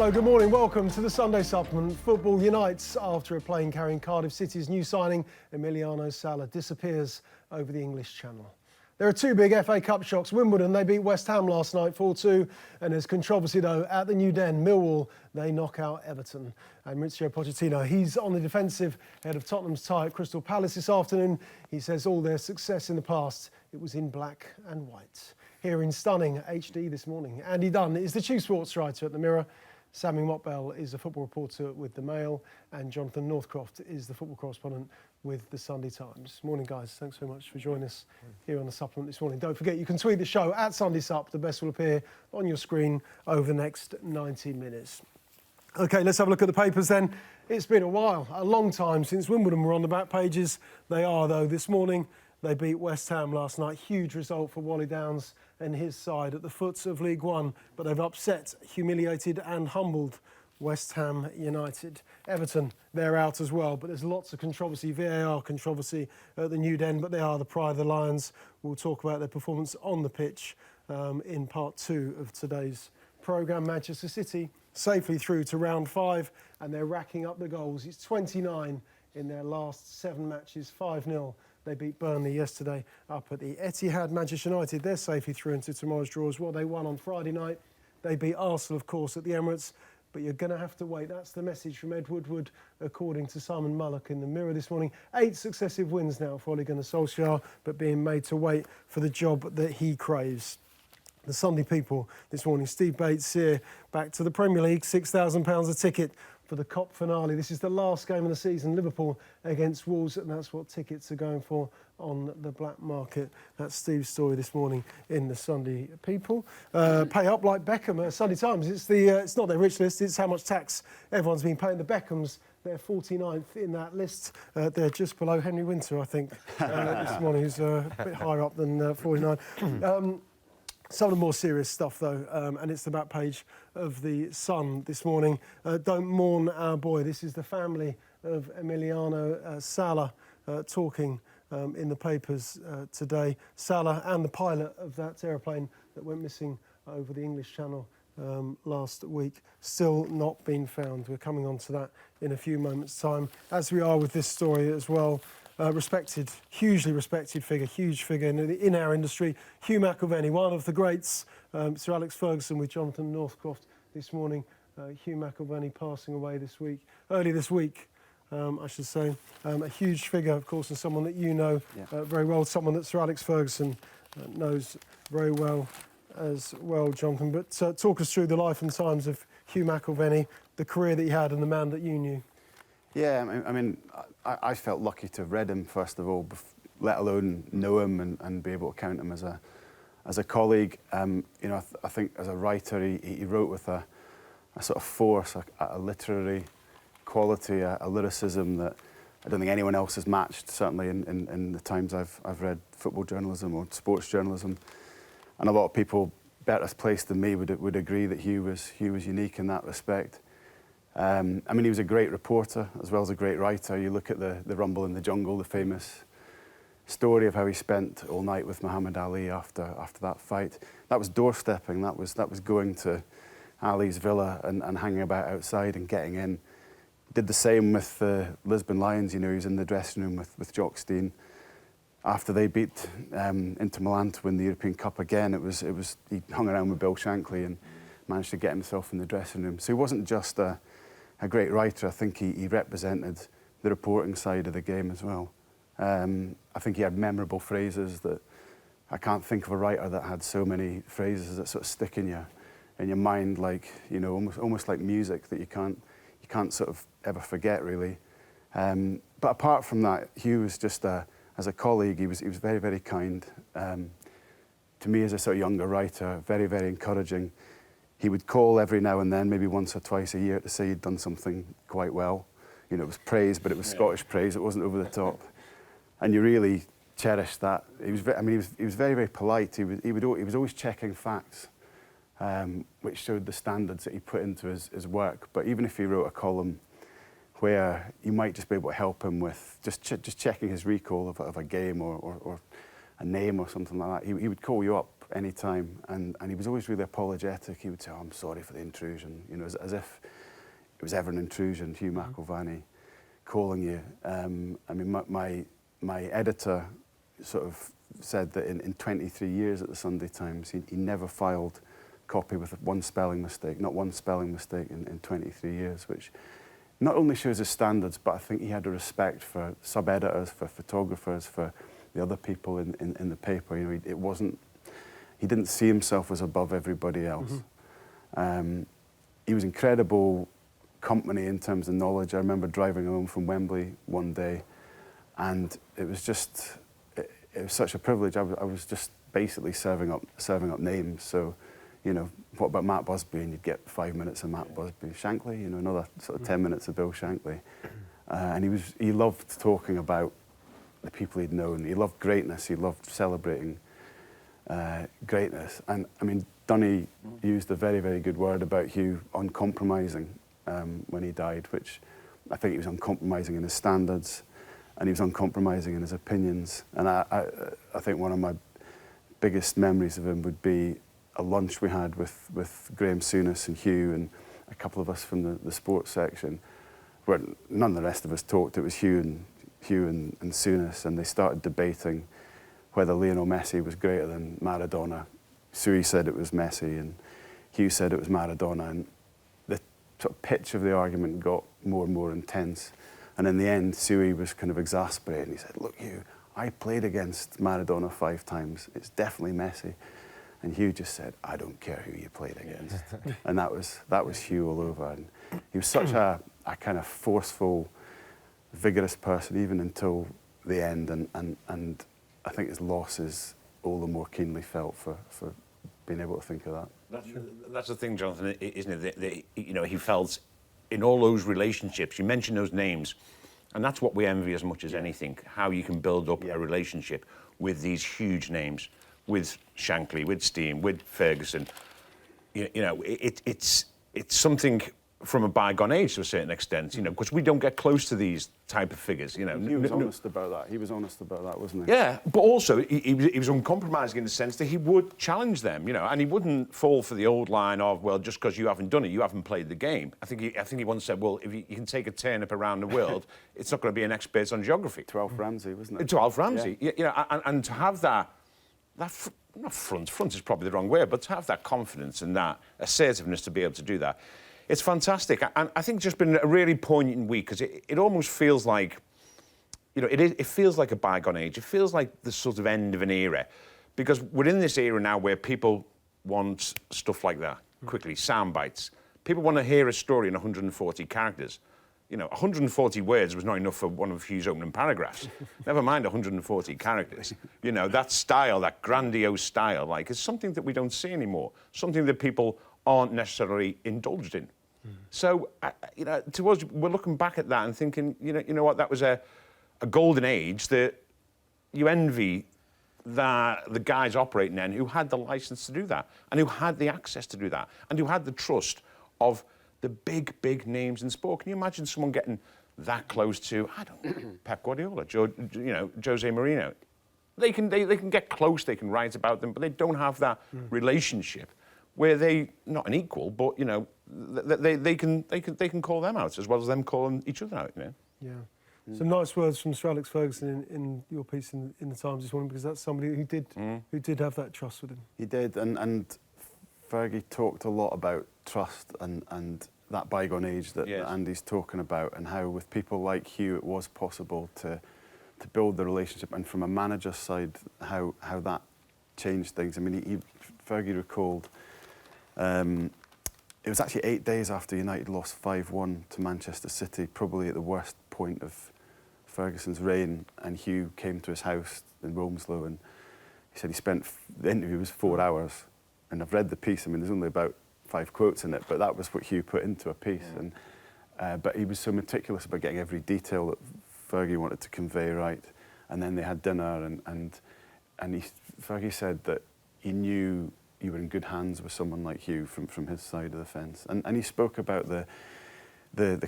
Hello, good morning. Welcome to the Sunday Supplement. Football unites after a plane carrying Cardiff City's new signing, Emiliano Sala, disappears over the English Channel. There are two big FA Cup shocks. Wimbledon, they beat West Ham last night 4-2. And there's controversy, though, at the New Den. Millwall, they knock out Everton. And Mauricio Pochettino, he's on the defensive ahead of Tottenham's tie at Crystal Palace this afternoon. He says all their success in the past, it was in black and white. Here in stunning HD this morning, Andy Dunn is the chief sports writer at The Mirror. Sami Mokbel is the football reporter with The Mail, and Jonathan Northcroft is the football correspondent with The Sunday Times. Morning, guys. Thanks so much for joining us here on the Supplement this morning. Don't forget, you can tweet the show at Sunday Sup. The best will appear on your screen over the next 90 minutes. OK, let's have a look at the papers then. It's been a while, a long time since Wimbledon were on the back pages. They are, though, this morning. They beat West Ham last night. Huge result for Wally Downs and his side at the foot of League One. But they've upset, humiliated and humbled West Ham United. Everton, they're out as well. But there's lots of controversy, VAR controversy at the New Den. But they are the pride of the Lions. We'll talk about their performance on the pitch in part two of today's programme. Manchester City safely through to round 5. And they're racking up the goals. It's 29 in their last 7 matches, 5-0. They beat Burnley yesterday up at the Etihad. Manchester United, they're safely through into tomorrow's draw as well. They won on Friday night. They beat Arsenal, of course, at the Emirates. But you're going to have to wait. That's the message from Ed Woodward, according to Simon Mullock in The Mirror this morning. 8 successive wins now for Ole Gunnar Solskjaer, but being made to wait for the job that he craves. The Sunday People this morning. Steve Bates here, back to the Premier League. £6,000 a ticket for the Cop finale. This is the last game of the season, Liverpool against Wolves, and that's what tickets are going for on the black market. That's Steve's story this morning in the Sunday People. Pay up like Beckham. Sunday Times, it's not their rich list, it's how much tax everyone's been paying. The Beckhams, they're 49th in that list. They're just below Henry Winter, I think, this morning, who's a bit higher up than 49. Some of the more serious stuff, though, and it's the back page of the Sun this morning. Don't mourn our boy. This is the family of Emiliano Sala talking in the papers today. Sala and the pilot of that aeroplane that went missing over the English Channel last week, still not been found. We're coming on to that in a few moments' time, as we are with this story as well. Respected, hugely respected figure, huge figure in our industry. Hugh McIlvanney, one of the greats. Sir Alex Ferguson with Jonathan Northcroft this morning. Hugh McIlvanney passing away early this week, I should say. A huge figure, of course, and someone that you know very well, someone that Sir Alex Ferguson knows very well as well, Jonathan. But talk us through the life and times of Hugh McIlvanney, the career that he had and the man that you knew. Yeah, I mean, I felt lucky to have read him, first of all, let alone know him and be able to count him as a colleague. You know, I think as a writer, he wrote with a sort of force, a literary quality, a lyricism that I don't think anyone else has matched, certainly in the times I've read football journalism or sports journalism. And a lot of people better placed than me would agree that Hugh was unique in that respect. I mean, he was a great reporter as well as a great writer. You look at the Rumble in the Jungle, the famous story of how he spent all night with Muhammad Ali after that fight. That was doorstepping. That was going to Ali's villa and hanging about outside and getting in. Did the same with the Lisbon Lions. You know, he was in the dressing room with Jock Stein after they beat Inter Milan to win the European Cup again. It was he hung around with Bill Shankly and managed to get himself in the dressing room. So he wasn't just a great writer. I think he represented the reporting side of the game as well. I think he had memorable phrases that I can't think of a writer that had so many phrases that sort of stick in your mind, like, you know, almost like music that you can't sort of ever forget, really. But apart from that, Hugh was just as a colleague, he was very, very kind. To me, as a sort of younger writer, very, very encouraging. He would call every now and then, maybe once or twice a year, to say he'd done something quite well. You know, it was praise, but it was Scottish praise. It wasn't over the top, and you really cherished that. He was very, very polite. He was always checking facts, which showed the standards that he put into his work. But even if he wrote a column where you might just be able to help him with just checking his recall of a game or name or something like that, he would call you up any time, and he was always really apologetic. He would say, "Oh, I'm sorry for the intrusion," you know, as if it was ever an intrusion. Hugh McIlvanney calling you. I mean, my editor sort of said that in 23 years at the Sunday Times, he never filed copy with one spelling mistake, not one spelling mistake in 23 years, which not only shows his standards, but I think he had a respect for sub-editors, for photographers, for the other people in the paper. You know, he didn't see himself as above everybody else. He was incredible company in terms of knowledge. I remember driving home from Wembley one day, and it was such a privilege. I was just basically serving up names. So, you know, what about Matt Busby? And you'd get 5 minutes of Matt Busby. Shankly, you know, another sort of 10 minutes of Bill Shankly. And he loved talking about the people he'd known. He loved greatness. He loved celebrating greatness. And I mean, Dunny used a very, very good word about Hugh, uncompromising, when he died, which I think he was uncompromising in his standards, and he was uncompromising in his opinions. And I think one of my biggest memories of him would be a lunch we had with Graham Souness and Hugh and a couple of us from the sports section, where none of the rest of us talked. It was Hugh and Souness, and they started debating whether Lionel Messi was greater than Maradona. Sui said it was Messi, and Hugh said it was Maradona, and the sort of pitch of the argument got more and more intense. And in the end, Sui was kind of exasperated. He said, "Look, Hugh, I played against Maradona 5 times. It's definitely Messi." And Hugh just said, "I don't care who you played against." And that was Hugh all over. And he was such a kind of forceful, vigorous person, even until the end. And I think his loss is all the more keenly felt for being able to think of that. That's the thing, Jonathan, isn't it? That you know, he felt in all those relationships, you mentioned those names, and that's what we envy as much as anything, how you can build up a relationship with these huge names, with Shankly, with Steam, with Ferguson. You know, it's something from a bygone age to a certain extent, you know, because we don't get close to these type of figures, you know. He was honest about that. He was honest about that, wasn't he? Yeah, but also he was uncompromising in the sense that he would challenge them, you know, and he wouldn't fall for the old line of, well, just because you haven't done it, you haven't played the game. I think he once said, well, if you can take a turnip around the world, it's not going to be an expert on geography. 12 Ramsey, wasn't it? 12 Ramsey, you know, and to have that not front is probably the wrong word, but to have that confidence and that assertiveness to be able to do that, it's fantastic. And I think it's just been a really poignant week, because it almost feels like, you know, it feels like a bygone age. It feels like the sort of end of an era, because we're in this era now where people want stuff like that, quickly, sound bites. People want to hear a story in 140 characters. You know, 140 words was not enough for one of Hugh's opening paragraphs. Never mind 140 characters. You know, that style, that grandiose style, like, is something that we don't see anymore, something that people aren't necessarily indulged in. So, you know, to us, we're looking back at that and thinking, you know what, that was a golden age that you envy that the guys operating then who had the license to do that, and who had the access to do that, and who had the trust of the big names in sport. Can you imagine someone getting that close to, I don't know, Pep Guardiola, Jose Mourinho? They can get close, they can write about them, but they don't have that relationship where they, not an equal, but, you know, they can call them out as well as them calling each other out, you know? Yeah. Some nice words from Sir Alex Ferguson in your piece in the Times this morning, because that's somebody who did have that trust with him. He did, and Fergie talked a lot about trust and that bygone age that Andy's talking about, and how with people like Hugh it was possible to build the relationship, and from a manager's side how that changed things. I mean, Fergie recalled it was actually 8 days after United lost 5-1 to Manchester City, probably at the worst point of Ferguson's reign, and Hugh came to his house in Romslow, and he said he spent, the interview was 4 hours, and I've read the piece. I mean, there's only about 5 quotes in it, but that was what Hugh put into a piece. And but he was so meticulous about getting every detail that Fergie wanted to convey right. And then they had dinner, and Fergie said that he knew you were in good hands with someone like Hugh from his side of the fence. And he spoke about the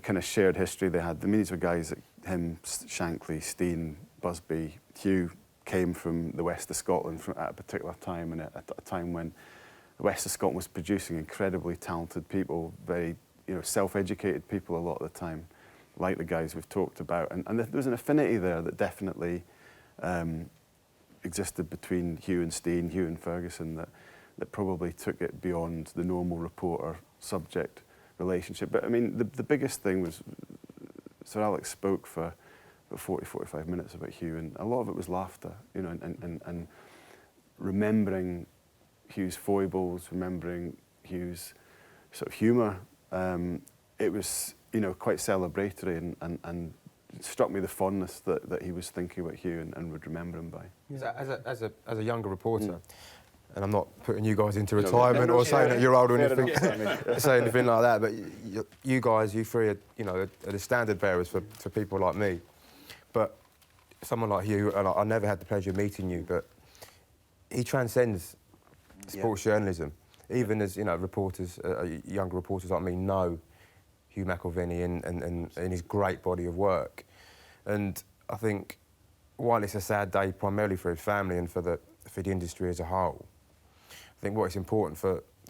kind of shared history they had. I mean, these were guys like him, Shankly, Steen, Busby, Hugh, came from the west of Scotland at a particular time, and at a time when the west of Scotland was producing incredibly talented people, very self-educated people a lot of the time, like the guys we've talked about. And there was an affinity there that definitely existed between Hugh and Steen, Hugh and Ferguson, that probably took it beyond the normal reporter-subject relationship. But I mean, the biggest thing was Sir Alex spoke for 40-45 minutes about Hugh, and a lot of it was laughter, and remembering Hugh's foibles, remembering Hugh's sort of humour. It was, quite celebratory, and it struck me the fondness that he was thinking about Hugh and would remember him by. Yeah. As a younger reporter, and I'm not putting you guys into retirement or saying that you're old or anything, saying anything like that, but you guys, you three are, are the standard bearers for people like me. But someone like Hugh, and I never had the pleasure of meeting you, but he transcends sports journalism. Even as, reporters, younger reporters like me know Hugh McIlvanney and his great body of work. And I think, while it's a sad day primarily for his family and for the industry as a whole, I think what's important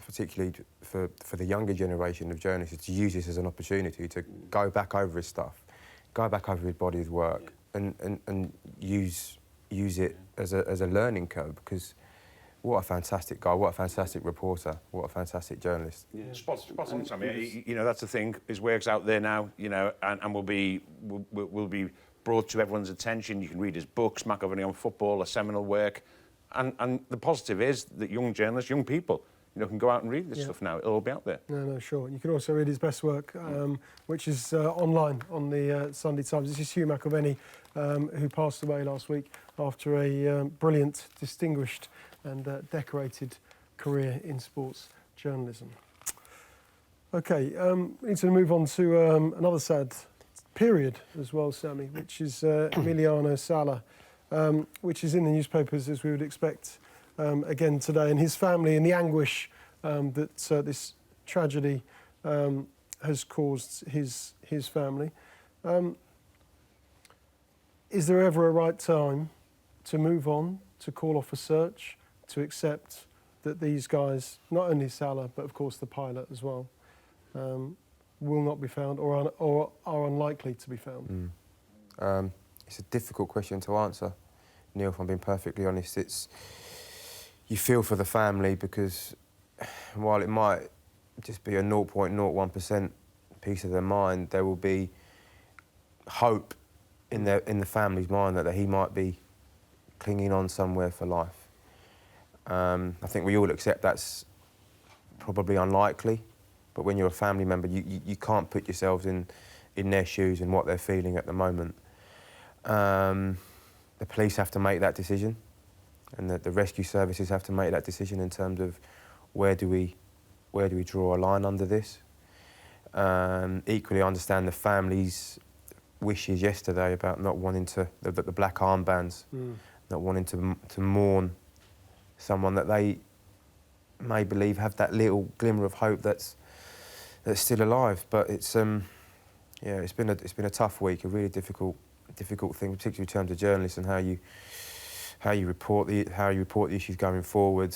particularly for the younger generation of journalists, is to use this as an opportunity to go back over his stuff, go back over his body of work, and use it as a learning curve, because what a fantastic guy, what a fantastic reporter, what a fantastic journalist. Yeah. Spot on, Sami. That's the thing. His work's out there now, and will be brought to everyone's attention. You can read his books, McIlvanney on Football, a seminal work. And the positive is that young journalists, young people, can go out and read this stuff now. It'll all be out there. No, sure. You can also read his best work, which is online on the Sunday Times. This is Hugh McIlvanney, who passed away last week after a brilliant, distinguished and decorated career in sports journalism. OK, we need to move on to another sad period as well, Sami, which is Emiliano Sala, which is in the newspapers, as we would expect, again today, and his family and the anguish that this tragedy has caused his family. Is there ever a right time to move on, to call off a search, to accept that these guys, not only Sala, but of course the pilot as well, will not be found or are unlikely to be found? It's a difficult question to answer, Neil, if I'm being perfectly honest. You feel for the family, because while it might just be a 0.01% piece of their mind, there will be hope in the family's mind that he might be clinging on somewhere for life. I think we all accept that's probably unlikely, but when you're a family member, you can't put yourselves in their shoes and what they're feeling at the moment. The police have to make that decision, and the rescue services have to make that decision in terms of where do we draw a line under this. Equally, I understand the family's wishes yesterday about not wanting the black armbands, not wanting to mourn someone that they may believe have that little glimmer of hope that's still alive. But it's it's been a tough week, a really difficult thing, particularly in terms of journalists and how you report the issues going forward.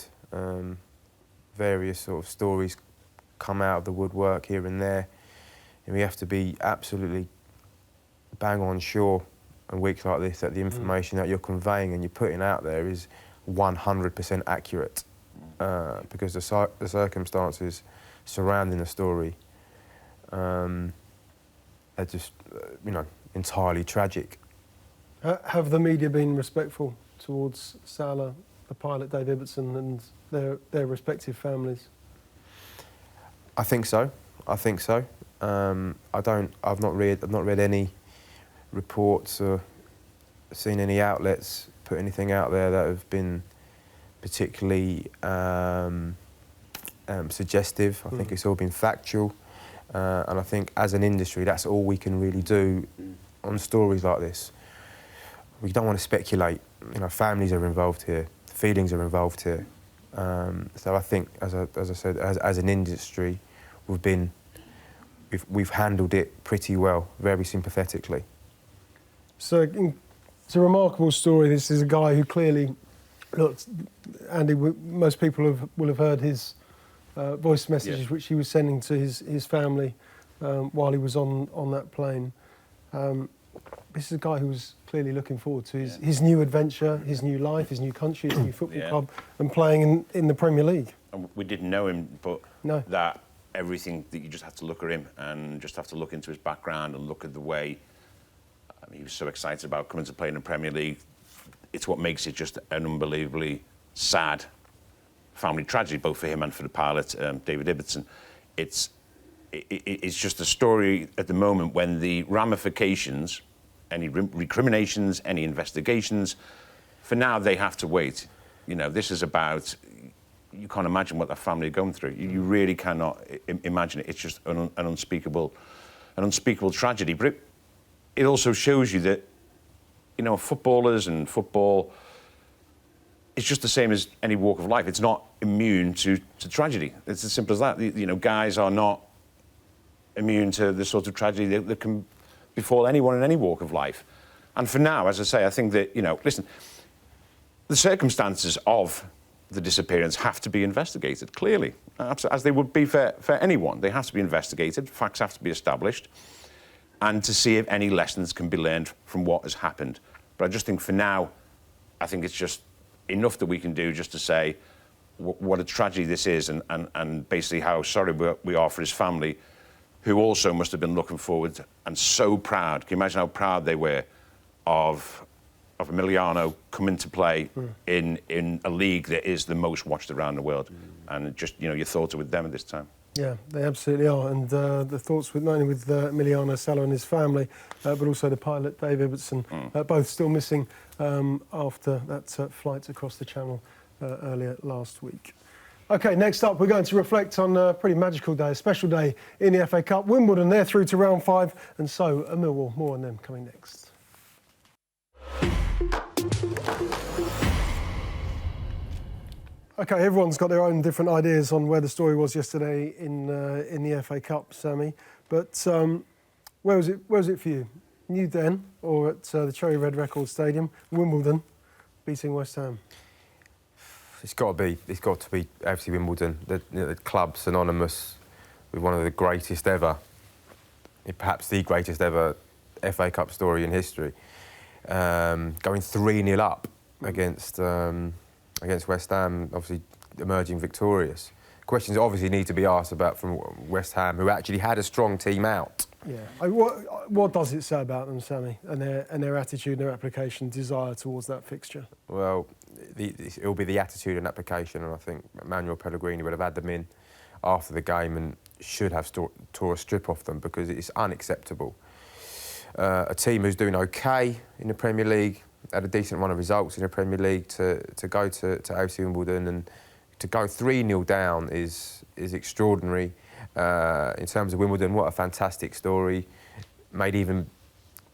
Various sort of stories come out of the woodwork here and there, and we have to be absolutely bang on sure on weeks like this that the information that you're conveying and you're putting out there is 100% accurate, because the circumstances surrounding the story are just entirely tragic. Have the media been respectful towards Sala, the pilot, Dave Ibbotson, and their respective families? I think so. I've not read any reports or seen any outlets put anything out there that have been particularly suggestive. I think it's all been factual, and I think as an industry, that's all we can really do on stories like this. We don't want to speculate. Families are involved here, feelings are involved here. So I think, as I said, as an industry, we've handled it pretty well, very sympathetically. So, It's a remarkable story. This is a guy who clearly, look, Andy, most people will have heard his voice messages which he was sending to his family while he was on that plane. This is a guy who was clearly looking forward to his new adventure, his new life, his new country, his new football club, and playing in the Premier League. And we didn't know him, but No. that everything that you just have to look at him and just have to look into his background and look at the way he was so excited about coming to play in the Premier League. It's what makes it just an unbelievably sad family tragedy, both for him and for the pilot, David Ibbotson. It's just a story at the moment when the ramifications, any recriminations, any investigations, for now they have to wait. You know, this is about, you can't imagine what that family are going through. You really cannot imagine it. It's just an unspeakable tragedy. But it also shows you that, you know, footballers and football, it's just the same as any walk of life. It's not immune to tragedy. It's as simple as that. You know, guys are not immune to the sort of tragedy that can befall anyone in any walk of life. And for now, as I say, I think that, you know, listen, the circumstances of the disappearance have to be investigated, clearly, as they would be for anyone. They have to be investigated, facts have to be established, and to see if any lessons can be learned from what has happened. But I just think for now, I think it's just enough that we can do just to say what a tragedy this is, and basically how sorry we are for his family, who also must have been looking forward and so proud. Can you imagine how proud they were of Emiliano coming to play in a league that is the most watched around the world? And just, you know, your thoughts are with them at this time. Yeah, they absolutely are. And the thoughts with not only with Emiliano Sala and his family, but also the pilot, Dave Ibbotson, both still missing after that flight across the Channel earlier last week. OK, next up, we're going to reflect on a pretty magical day, a special day in the FA Cup. Wimbledon, they're through to round 5, and so are Millwall. More on them coming next. OK, everyone's got their own different ideas on where the story was yesterday in the FA Cup, Sami. But where was it for you? New Den or at the Cherry Red Records Stadium, Wimbledon, beating West Ham? It's got to be FC Wimbledon. The club synonymous with one of the greatest ever, perhaps the greatest ever FA Cup story in history. Going 3-0 up against West Ham, obviously emerging victorious. Questions obviously need to be asked about from West Ham, who actually had a strong team out. Yeah. What does it say about them, Sami, and their attitude, their application, desire towards that fixture? Well, it'll be the attitude and application, and I think Manuel Pellegrini would have had them in after the game and should have tore a strip off them, because it's unacceptable. A team who's doing OK in the Premier League, had a decent run of results in the Premier League, to go to AFC Wimbledon and to go 3-0 down is extraordinary. In terms of Wimbledon, what a fantastic story. Made even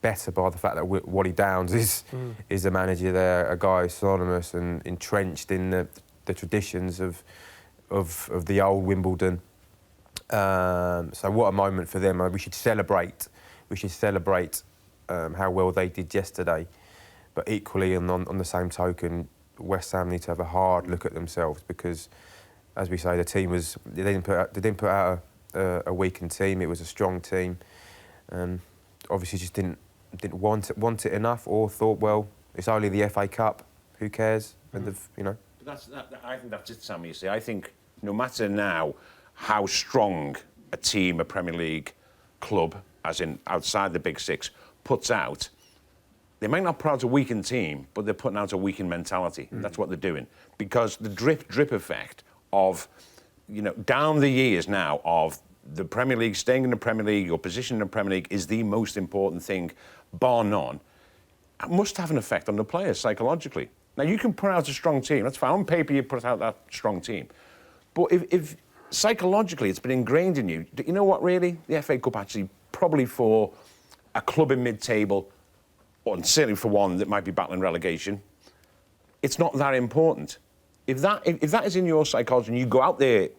better by the fact that Wally Downs is the manager there, a guy synonymous and entrenched in the traditions of the old Wimbledon. So what a moment for them. We should celebrate. We should celebrate how well they did yesterday. But equally, on the same token, West Ham need to have a hard look at themselves, because, as we say, the team they didn't put out a weakened team. It was a strong team, and obviously just didn't want it enough, or thought, well, it's only the FA Cup, who cares? And you know. But I think that's it, Sami. You see, I think no matter now how strong a team, a Premier League club, as in outside the Big Six, puts out, they might not put out a weakened team, but they're putting out a weakened mentality. That's what they're doing. Because the drip effect of, you know, down the years now of the Premier League, staying in the Premier League, your position in the Premier League is the most important thing, bar none. It must have an effect on the players psychologically. Now, you can put out a strong team. That's fine. On paper, you put out that strong team. But if psychologically it's been ingrained in you, you know what, really? The FA Cup actually, probably for a club in mid-table, and certainly for one that might be battling relegation, it's not that important. If that is in your psychology and you go out there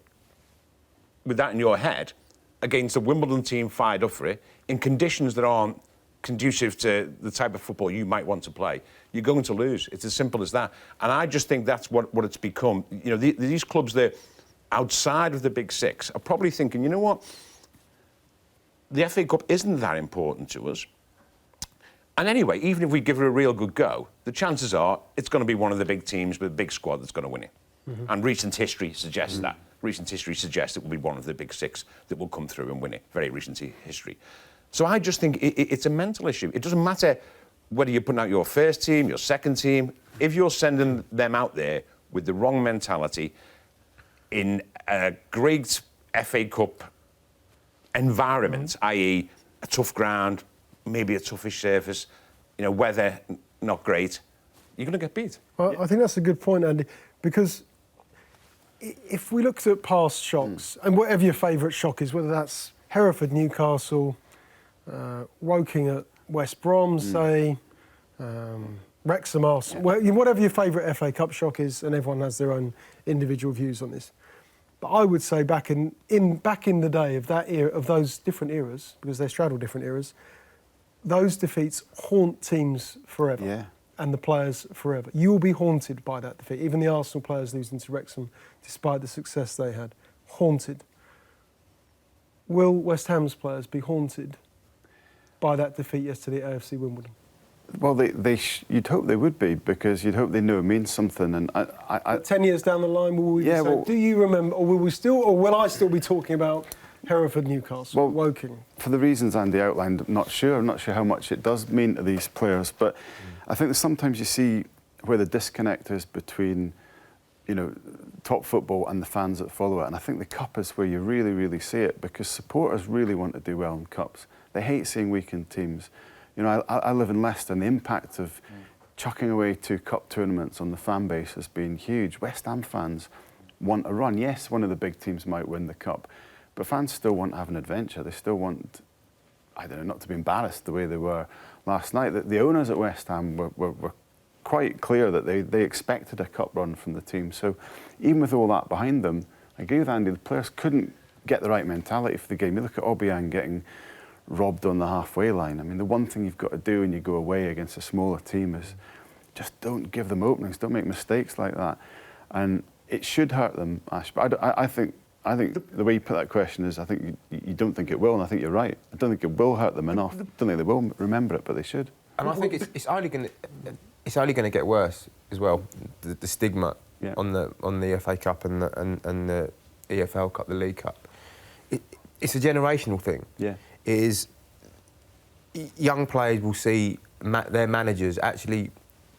with that in your head against a Wimbledon team fired up for it, in conditions that aren't conducive to the type of football you might want to play, you're going to lose. It's as simple as that. And I just think that's what it's become. You know, these clubs that outside of the Big Six are probably thinking, you know what, the FA Cup isn't that important to us. And anyway, even if we give it a real good go, the chances are it's going to be one of the big teams with a big squad that's going to win it. Mm-hmm. And recent history suggests that. Recent history suggests it will be one of the Big Six that will come through and win it. Very recent history. So I just think it's a mental issue. It doesn't matter whether you're putting out your first team, your second team. If you're sending them out there with the wrong mentality in a great FA Cup environment, i.e. a tough ground, maybe a toughish surface, you know, weather not great, you're going to get beat. Well, I think that's a good point, Andy, because if we looked at past shocks, and whatever your favourite shock is, whether that's Hereford, Newcastle, Woking at West Brom, say, Wrexham, Arsenal, whatever your favourite FA Cup shock is, and everyone has their own individual views on this. But I would say back in the day of that era, of those different eras, because they straddle different eras, those defeats haunt teams forever. Yeah. And the players forever. You will be haunted by that defeat. Even the Arsenal players losing to Wrexham, despite the success they had, haunted. Will West Ham's players be haunted by that defeat yesterday at AFC Wimbledon? Well, you'd hope they would be, because you'd hope they know it means something. And I 10 years down the line, will we? Do you remember, or will I still be talking about Hereford, Newcastle, Woking? For the reasons Andy outlined, I'm not sure how much it does mean to these players, but I think that sometimes you see where the disconnect is between, you know, top football and the fans that follow it. And I think the Cup is where you really, really see it, because supporters really want to do well in Cups. They hate seeing weakened teams. You know, I live in Leicester, and the impact of chucking away 2 Cup tournaments on the fan base has been huge. West Ham fans want a run. Yes, one of the big teams might win the Cup, but fans still want to have an adventure. They still want, I don't know, not to be embarrassed the way they were last night. The owners at West Ham were quite clear that they expected a cup run from the team. So even with all that behind them, I agree with Andy, the players couldn't get the right mentality for the game. You look at Obiang getting robbed on the halfway line. I mean, the one thing you've got to do when you go away against a smaller team is just don't give them openings, don't make mistakes like that. And it should hurt them, Ash. But I think the way you put that question is, I think you don't think it will, and I think you're right. I don't think it will hurt them enough. I don't think they will remember it, but they should. And I think it's only going to get worse as well. The stigma on the FA Cup and the EFL Cup, the League Cup. It's a generational thing. Yeah. It is. Young players will see their managers actually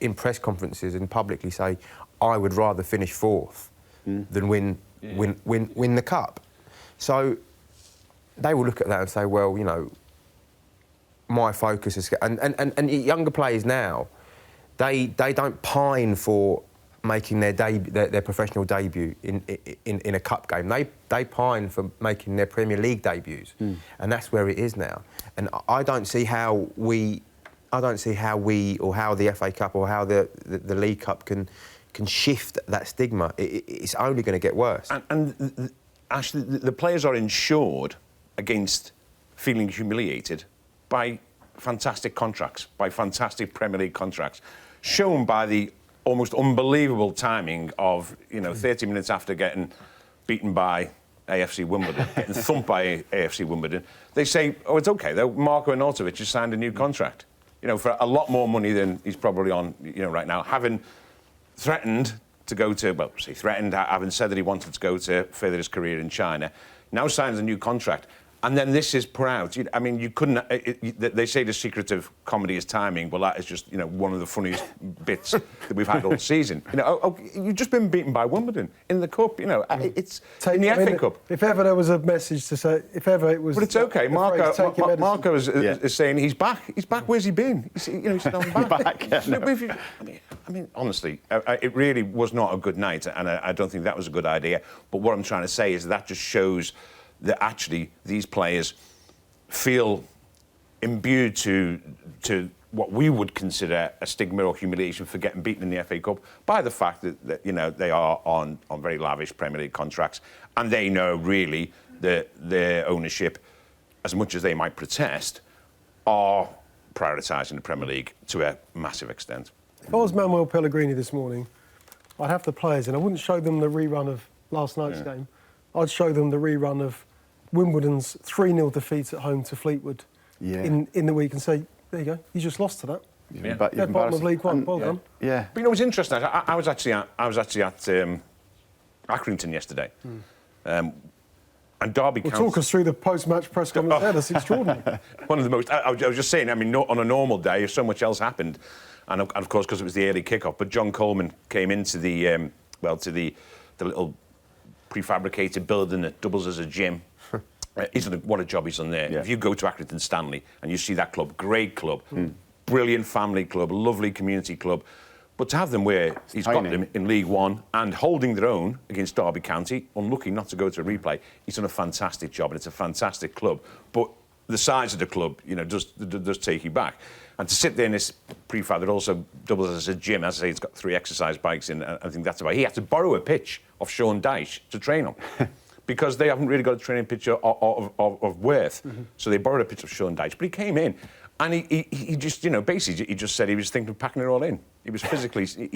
in press conferences and publicly say, "I would rather finish 4th than win the cup." So they will look at that and say, well, you know, my focus is... And younger players now, they don't pine for making their professional debut in a cup game. They pine for making their Premier League debuts. And that's where it is now. And I don't see how we or how the FA Cup or how the League Cup can shift that stigma. It's only going to get worse. And actually, the players are insured against feeling humiliated by fantastic contracts, by fantastic Premier League contracts, shown by the almost unbelievable timing of, 30 minutes after getting beaten by AFC Wimbledon, getting thumped by AFC Wimbledon, they say, oh, it's OK, though, Marko Arnautovic has signed a new contract, for a lot more money than he's probably on, right now, having threatened to go to, having said that he wanted to go to further his career in China, now signs a new contract. And then this is put out. I mean, you couldn't... they say the secret of comedy is timing. Well, that is just, one of the funniest bits that we've had all season. You've just been beaten by Wimbledon in the Cup. It's in the FA Cup. If ever there was a message to say, if ever it was... But it's OK. Marko is saying he's back. He's back. Where's he been? He said, I'm back. I mean, honestly, it really was not a good night, and I don't think that was a good idea. But what I'm trying to say is that just shows that actually these players feel imbued to what we would consider a stigma or humiliation for getting beaten in the FA Cup by the fact that they are on very lavish Premier League contracts, and they know really that their ownership, as much as they might protest, are prioritising the Premier League to a massive extent. If I was Manuel Pellegrini this morning, I'd have the players in. I wouldn't show them the rerun of last night's game. I'd show them the rerun of Wimbledon's 3-0 defeat at home to Fleetwood in the week and say, there you go, you just lost to that. You're Bottom of League One, well done. Yeah. But you know what's interesting? I was actually at Accrington yesterday. And Derby County... Talk us through the post-match press conference there. That's extraordinary. One of the most... I was just saying, I mean, on a normal day, so much else happened. And of course, because it was the early kick-off, but John Coleman came into the little prefabricated building that doubles as a gym. What a job he's done there. Yeah. If you go to Accrington Stanley and you see that club, great club, brilliant family club, lovely community club, but to have them where he's got them in League One and holding their own against Derby County, unlucky not to go to a replay, he's done a fantastic job and it's a fantastic club. But the size of the club, you know, does take you back. And to sit there in this prefab that also doubles as a gym, as I say, it's got 3 exercise bikes in, I think that's about it. He had to borrow a pitch off Sean Dyche to train on. Because they haven't really got a training pitch of worth. So they borrowed a pitch of Sean Dyche. But he came in and he just, you know, basically he just said he was thinking of packing it all in. He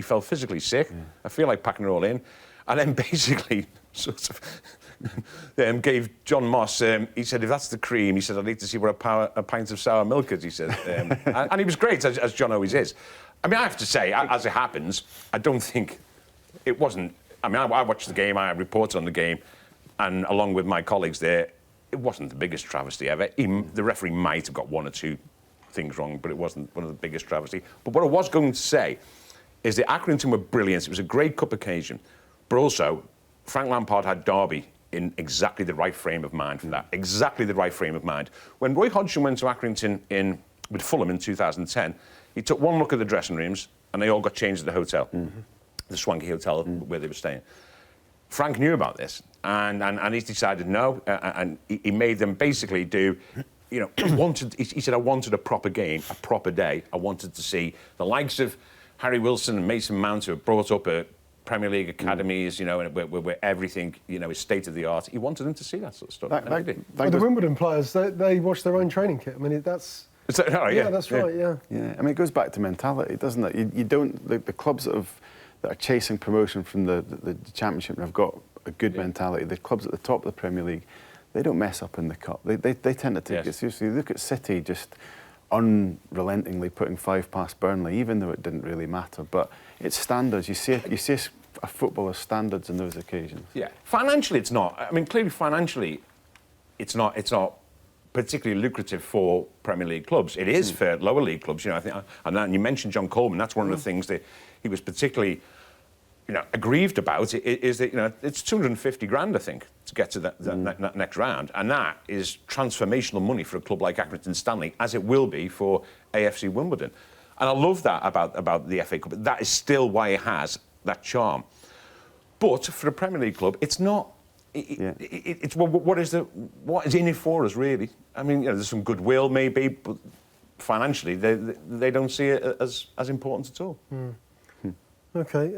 felt physically sick. I feel like packing it all in. And then basically sort of gave John Moss, he said, if that's the cream, he said, I'd like to see what a pint of sour milk is, he said. And he was great, as John always is. I mean, I have to say, as it happens, I don't think it wasn't... I mean, I watched the game, I reported on the game, and along with my colleagues there, it wasn't the biggest travesty ever. The referee might have got 1 or 2 things wrong, but it wasn't one of the biggest travesty. But what I was going to say is that Accrington were brilliant. It was a great cup occasion. But also, Frank Lampard had Derby in exactly the right frame of mind for that. Exactly the right frame of mind. When Roy Hodgson went to Accrington with Fulham in 2010, he took one look at the dressing rooms and they all got changed at the hotel, the swanky hotel where they were staying. Frank knew about this, and he decided no, and he made them basically do, you know, he said, I wanted a proper game, a proper day. I wanted to see the likes of Harry Wilson and Mason Mount, who have brought up at Premier League academies, you know, where everything, you know, is state-of-the-art. He wanted them to see that sort of stuff. The Wimbledon players, they watch their own training kit. I mean, that's... Is that right? Yeah, that's right, yeah. Yeah, I mean, it goes back to mentality, doesn't it? You don't... The clubs that are chasing promotion from the Championship and have got a good mentality, the clubs at the top of the Premier League, they don't mess up in the Cup. They tend to take it seriously. You look at City just unrelentingly putting 5 past Burnley, even though it didn't really matter. But it's standards. You see a footballer's standards in those occasions. Yeah. Financially, it's not. I mean, clearly, financially, it's not particularly lucrative for Premier League clubs. It is for lower league clubs. You know, I think, and you mentioned John Coleman. That's one of the things that he was particularly, you know, aggrieved about. Is that, you know, it's 250 grand, I think, to get to that next round, and that is transformational money for a club like Accrington Stanley, as it will be for AFC Wimbledon. And I love that about the FA Cup. That is still why it has that charm. But for a Premier League club, it's not. It's what is in it for us, really? I mean, you know, there's some goodwill maybe, but financially they don't see it as important at all. Okay,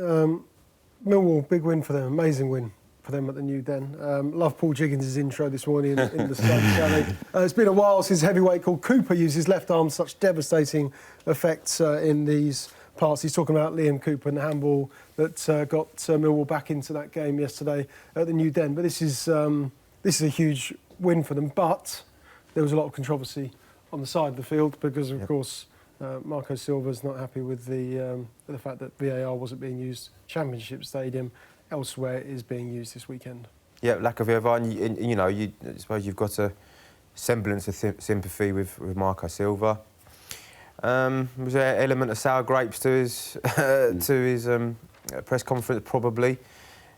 Millwall, big win for them, amazing win for them at the New Den. Love Paul Jiggins' intro this morning in the Sky. It's been a while since heavyweight called Cooper used his left arm such devastating effects in these parts. He's talking about Liam Cooper and the handball that got Millwall back into that game yesterday at the New Den. But this is a huge win for them. But there was a lot of controversy on the side of the field because, of course, Marco Silva's not happy with the fact that VAR wasn't being used. Championship Stadium elsewhere is being used this weekend. Yeah, lack of VAR, and you know, I suppose you've got a semblance of sympathy with Marco Silva. Was there an element of sour grapes to his press conference? Probably.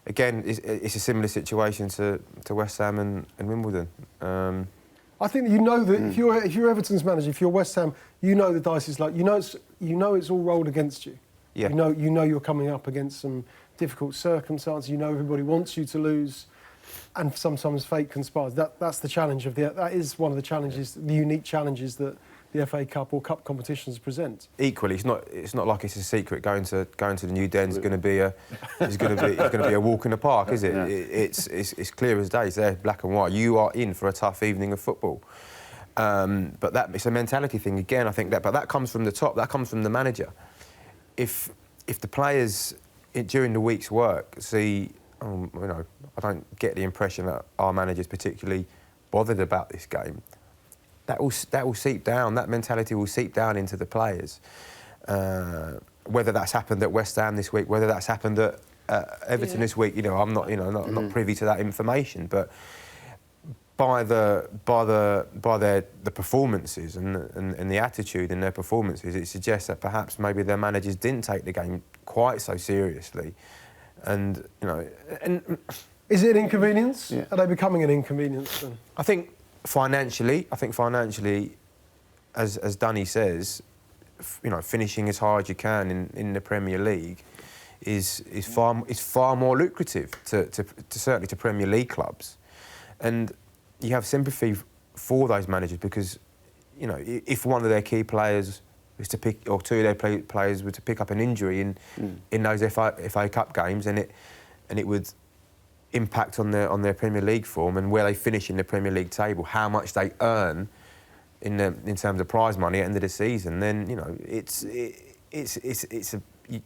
Again, it's a similar situation to West Ham and Wimbledon. I think that you know that if you're Everton's manager, if you're West Ham, you know the dice is like you know it's all rolled against you. Yeah. You know you're coming up against some difficult circumstances. You know everybody wants you to lose, and sometimes fate conspires. That's the challenge of that is one of the challenges, the unique challenges that the FA Cup or Cup competitions present. Equally, it's not like it's a secret going to the New Den is going to be a walk in the park, is it? Yeah. It's clear as day. It's there, black and white. You are in for a tough evening of football. But it's a mentality thing again. I think but that comes from the top. That comes from the manager. If the players during the week's work see, I don't get the impression that our manager's particularly bothered about this game. That will seep down. That mentality will seep down into the players. Whether that's happened at West Ham this week, whether that's happened at Everton this week, I'm not, not privy to that information, but by the performances and the attitude in their performances, it suggests that perhaps maybe their managers didn't take the game quite so seriously, and is it an inconvenience? Yeah. Are they becoming an inconvenience then? I think financially, as Dunny says, finishing as high as you can in the Premier League is far more lucrative to certainly to Premier League clubs, and you have sympathy for those managers because, if one of their key players was to pick, or two of their players were to pick up an injury in those FA Cup games, and it would impact on their Premier League form and where they finish in the Premier League table, how much they earn in terms of prize money at the end of the season, then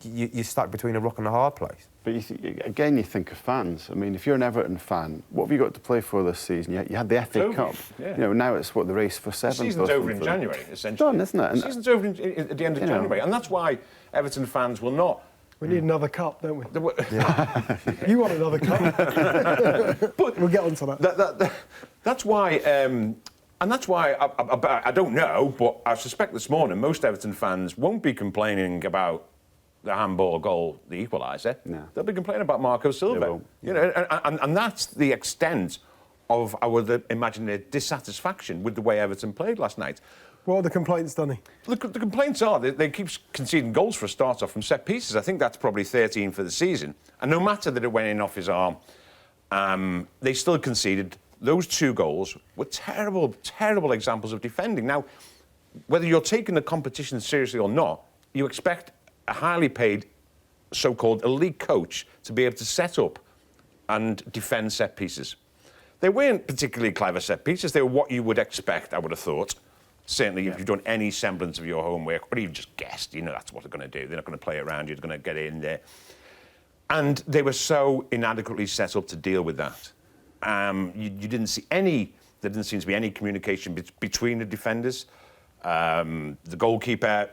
you're stuck between a rock and a hard place. But you think of fans. I mean, if you're an Everton fan, what have you got to play for this season? You had the FA Cup. Yeah. Now it's the race for seventh. The season's over in January, essentially. Done, isn't it? The season's over at the end of January, and that's why Everton fans will not. We need another cup, don't we? You want another cup? But we'll get on to that. That's why. And that's why, I don't know, but I suspect this morning most Everton fans won't be complaining about the handball goal, the equaliser. No. They'll be complaining about Marco Silva. And that's the extent of, I would imagine, their dissatisfaction with the way Everton played last night. What are the complaints, Dunny? The complaints are they keep conceding goals for a start off from set pieces. I think that's probably 13 for the season. And no matter that it went in off his arm, they still conceded. Those two goals were terrible, terrible examples of defending. Now, whether you're taking the competition seriously or not, you expect a highly paid, so-called elite coach to be able to set up and defend set pieces. They weren't particularly clever set pieces. They were what you would expect, I would have thought. Certainly, if you've done any semblance of your homework, or even just guessed, that's what they're going to do. They're not going to play around you. They're going to get in there. And they were so inadequately set up to deal with that. You didn't see any. There didn't seem to be any communication between the defenders. The goalkeeper,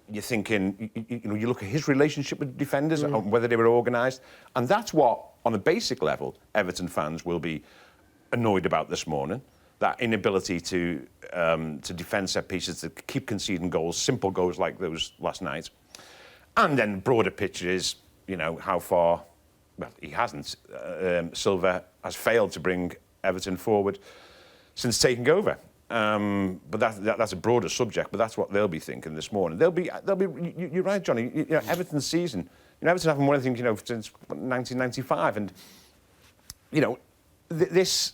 you're thinking, you look at his relationship with the defenders, and whether they were organised, and that's what, on a basic level, Everton fans will be annoyed about this morning. That inability to defend set pieces, to keep conceding goals, simple goals like those last night, and then the broader picture is, how far. Well, he hasn't. Silva has failed to bring Everton forward since taking over. But that's a broader subject. But that's what they'll be thinking this morning. They'll be. You're right, Johnny. Everton's season. Everton haven't won anything, since 1995, and this.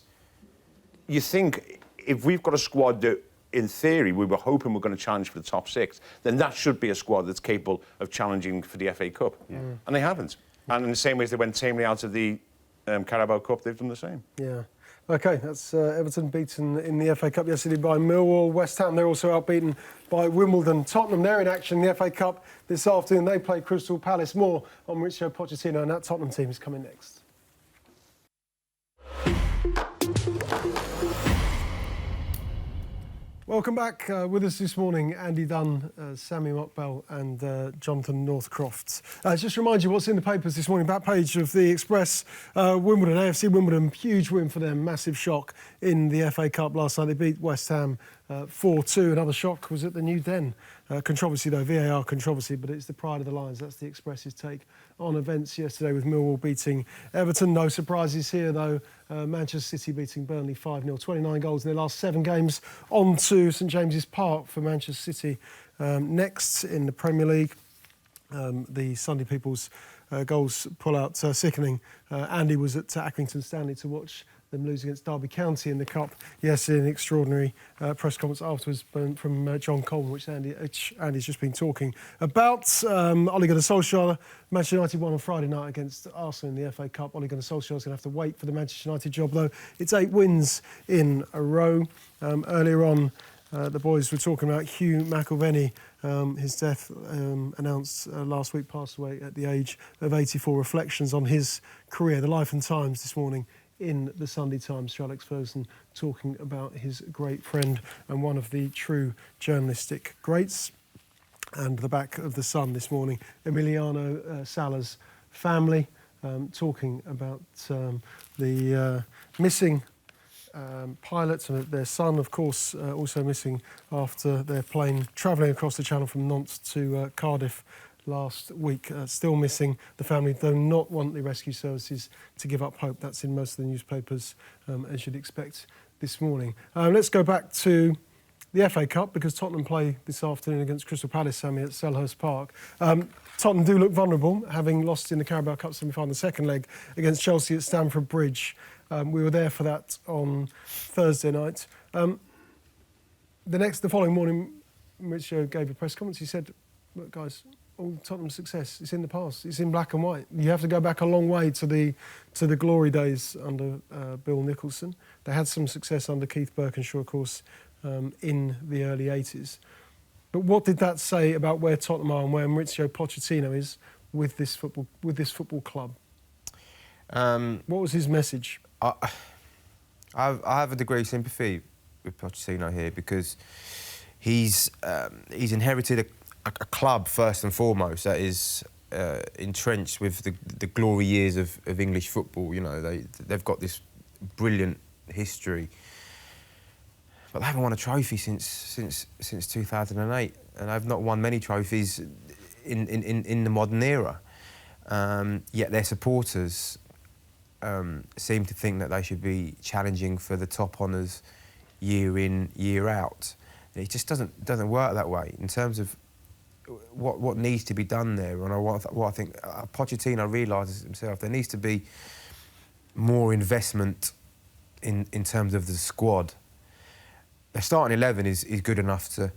You think if we've got a squad that, in theory, we were hoping we're going to challenge for the top six, then that should be a squad that's capable of challenging for the FA Cup, and they haven't. And in the same way as they went tamely out of the Carabao Cup, they've done the same. Yeah. OK, that's Everton beaten in the FA Cup yesterday by Millwall. West Ham, they're also outbeaten by Wimbledon. Tottenham, they're in action in the FA Cup this afternoon. They play Crystal Palace. More on Mauricio Pochettino, and that Tottenham team is coming next. Welcome back. With us this morning, Andy Dunn, Sami, Mokbel and Jonathan Northcroft. Just remind you what's in the papers this morning. Back page of the Express. Wimbledon, AFC Wimbledon, huge win for them. Massive shock in the FA Cup last night. They beat West Ham 4-2. Another shock was at the New Den. Controversy though, VAR controversy, but it's the pride of the Lions. That's the Express's take on events yesterday with Millwall beating Everton. No surprises here though. Manchester City beating Burnley 5-0. 29 goals in their last 7 games. On to St James's Park for Manchester City next in the Premier League. The Sunday People's goals pull-out sickening. Andy was at Accrington Stanley to watch them lose against Derby County in the Cup. Yes, an extraordinary press conference afterwards from John Coleman, which Andy's just been talking about. Ole Gunnar Solskjaer, Manchester United won on Friday night against Arsenal in the FA Cup. Ole Gunnar Solskjaer's going to have to wait for the Manchester United job, though. It's 8 wins in a row. Earlier on, the boys were talking about Hugh McIlvanney. His death, announced last week, passed away at the age of 84. Reflections on his career, the life and times this morning in the Sunday Times. Sir Alex Ferguson talking about his great friend and one of the true journalistic greats. And the back of the Sun this morning, Emiliano Sala's family, talking about the missing pilots and their son, of course, also missing after their plane travelling across the Channel from Nantes to Cardiff last week. Still missing. The family do not want the rescue services to give up hope. That's in most of the newspapers, as you'd expect this morning. Let's go back to the FA Cup, because Tottenham play this afternoon against Crystal Palace, Sami, at Selhurst Park. Tottenham do look vulnerable, having lost in the Carabao Cup semi-final, the second leg, against Chelsea at Stamford Bridge. We were there for that on Thursday night. The following morning, Mauricio gave a press conference. He said, "Look, guys, all Tottenham's success, it's in the past. It's in black and white. You have to go back a long way to the glory days under Bill Nicholson. They had some success under Keith Birkinshaw, of course, in the early 80s. But what did that say about where Tottenham are and where Mauricio Pochettino is with this football club? What was his message?" I have a degree of sympathy with Pochettino here, because he's inherited a club first and foremost that is entrenched with the glory years of English football. You know, they've got this brilliant history, but they haven't won a trophy since 2008, and they've not won many trophies in the modern era. Yet their supporters seem to think that they should be challenging for the top honours year in, year out. It just doesn't work that way in terms of what needs to be done there. And what I think Pochettino realises himself, there needs to be more investment in terms of the squad. Their starting 11 is good enough to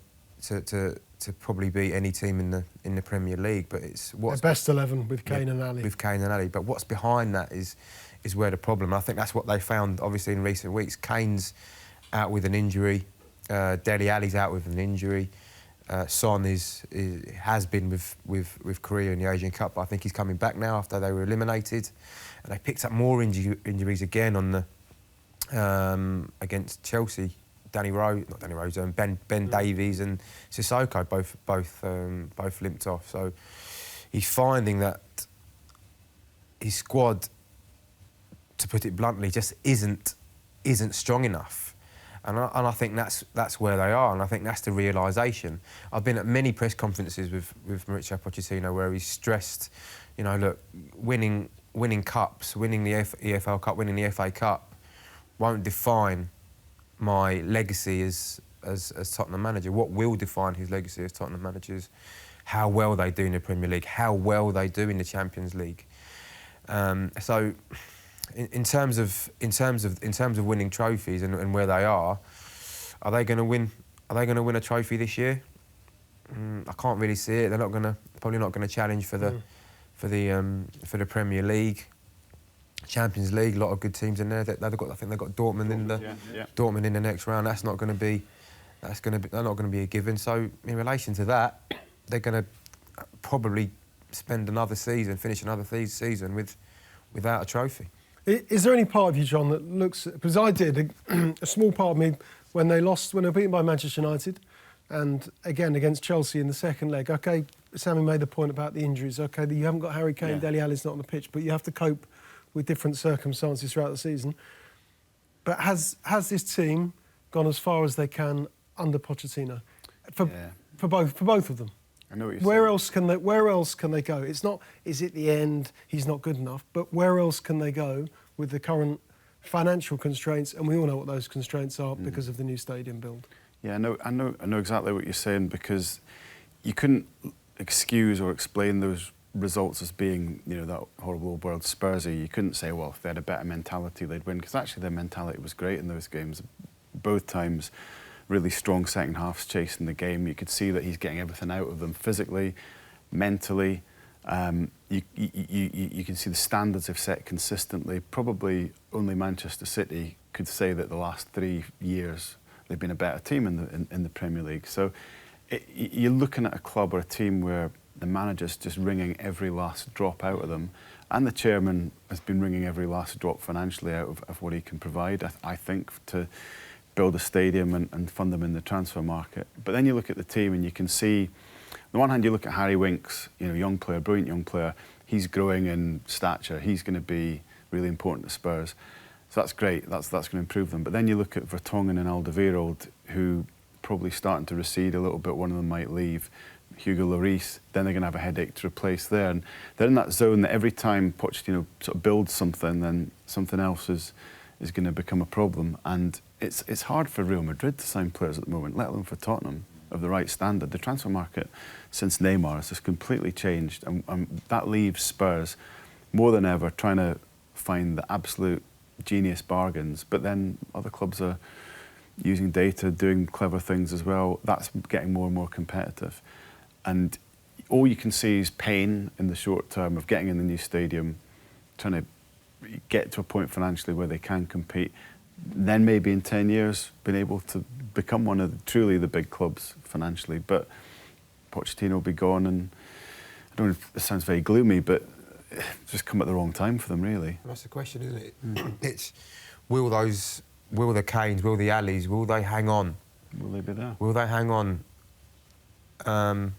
probably beat any team in the Premier League, but it's what's their best 11 with Kane and Ali. With Kane and Ali, but what's behind that is where the problem. I think that's what they found, obviously, in recent weeks. Kane's out with an injury. Dele Alli's out with an injury. Son has been with Korea in the Asian Cup, but I think he's coming back now after they were eliminated. And they picked up more injuries again on the against Chelsea. Ben Davies and Sissoko both limped off. So he's finding that his squad, to put it bluntly, just isn't strong enough. And I think that's where they are, and I think that's the realisation. I've been at many press conferences with Mauricio Pochettino where he's stressed, you know, look, winning cups, winning the EFL Cup, winning the FA Cup won't define my legacy as Tottenham manager. What will define his legacy as Tottenham manager is how well they do in the Premier League, how well they do in the Champions League. So, in terms of winning trophies and where they are they going to win? Are they going to win a trophy this year? I can't really see it. They're probably not going to challenge for the Premier League. Champions League, a lot of good teams in there. I think they've got Dortmund Dortmund in the next round. They're not going to be a given. So in relation to that, they're going to probably finish another season without a trophy. Is there any part of you, John, that looks, because I did, a small part of me when they were beaten by Manchester United, and again against Chelsea in the second leg. Okay, Sami made the point about the injuries. Okay, you haven't got Harry Kane, Dele Alli's not on the pitch, but you have to cope with different circumstances throughout the season. But has this team gone as far as they can under Pochettino for both of them? I know what you're saying. Where else can they go? It's not, is it the end, he's not good enough, but where else can they go with the current financial constraints? And we all know what those constraints are because of the new stadium build. Yeah, I know exactly what you're saying, because you couldn't excuse or explain those results as being, that horrible old world Spursy. You couldn't say, well, if they had a better mentality, they'd win, because actually their mentality was great in those games. Both times, really strong second halves chasing the game. You could see that he's getting everything out of them physically, mentally. You can see the standards they've set consistently. Probably only Manchester City could say that the last 3 years they've been a better team in the Premier League. So you're looking at a club or a team where the manager's just wringing every last drop out of them, and the chairman has been wringing every last drop financially out of what he can provide, I think, to build a stadium and fund them in the transfer market. But then you look at the team and you can see, on the one hand, you look at Harry Winks, young player, brilliant young player. He's growing in stature. He's going to be really important to Spurs. So that's great. That's going to improve them. But then you look at Vertonghen and Alderweireld, who probably starting to recede a little bit. One of them might leave. Hugo Lloris, then they're going to have a headache to replace there. And they're in that zone that every time Pochettino sort of builds something, then something else is going to become a problem. And it's hard for Real Madrid to sign players at the moment, let alone for Tottenham, of the right standard. The transfer market since Neymar has just completely changed, and that leaves Spurs more than ever trying to find the absolute genius bargains. But then other clubs are using data, doing clever things as well. That's getting more and more competitive. And all you can see is pain in the short term of getting in the new stadium, trying to get to a point financially where they can compete. Then maybe in 10 years, being able to become one of truly the big clubs financially. But Pochettino will be gone, and I don't know if this sounds very gloomy, but it's just come at the wrong time for them, really. That's the question, isn't it? It's will the Kanes, will the Allis, will they hang on? Will they be there? Will they hang on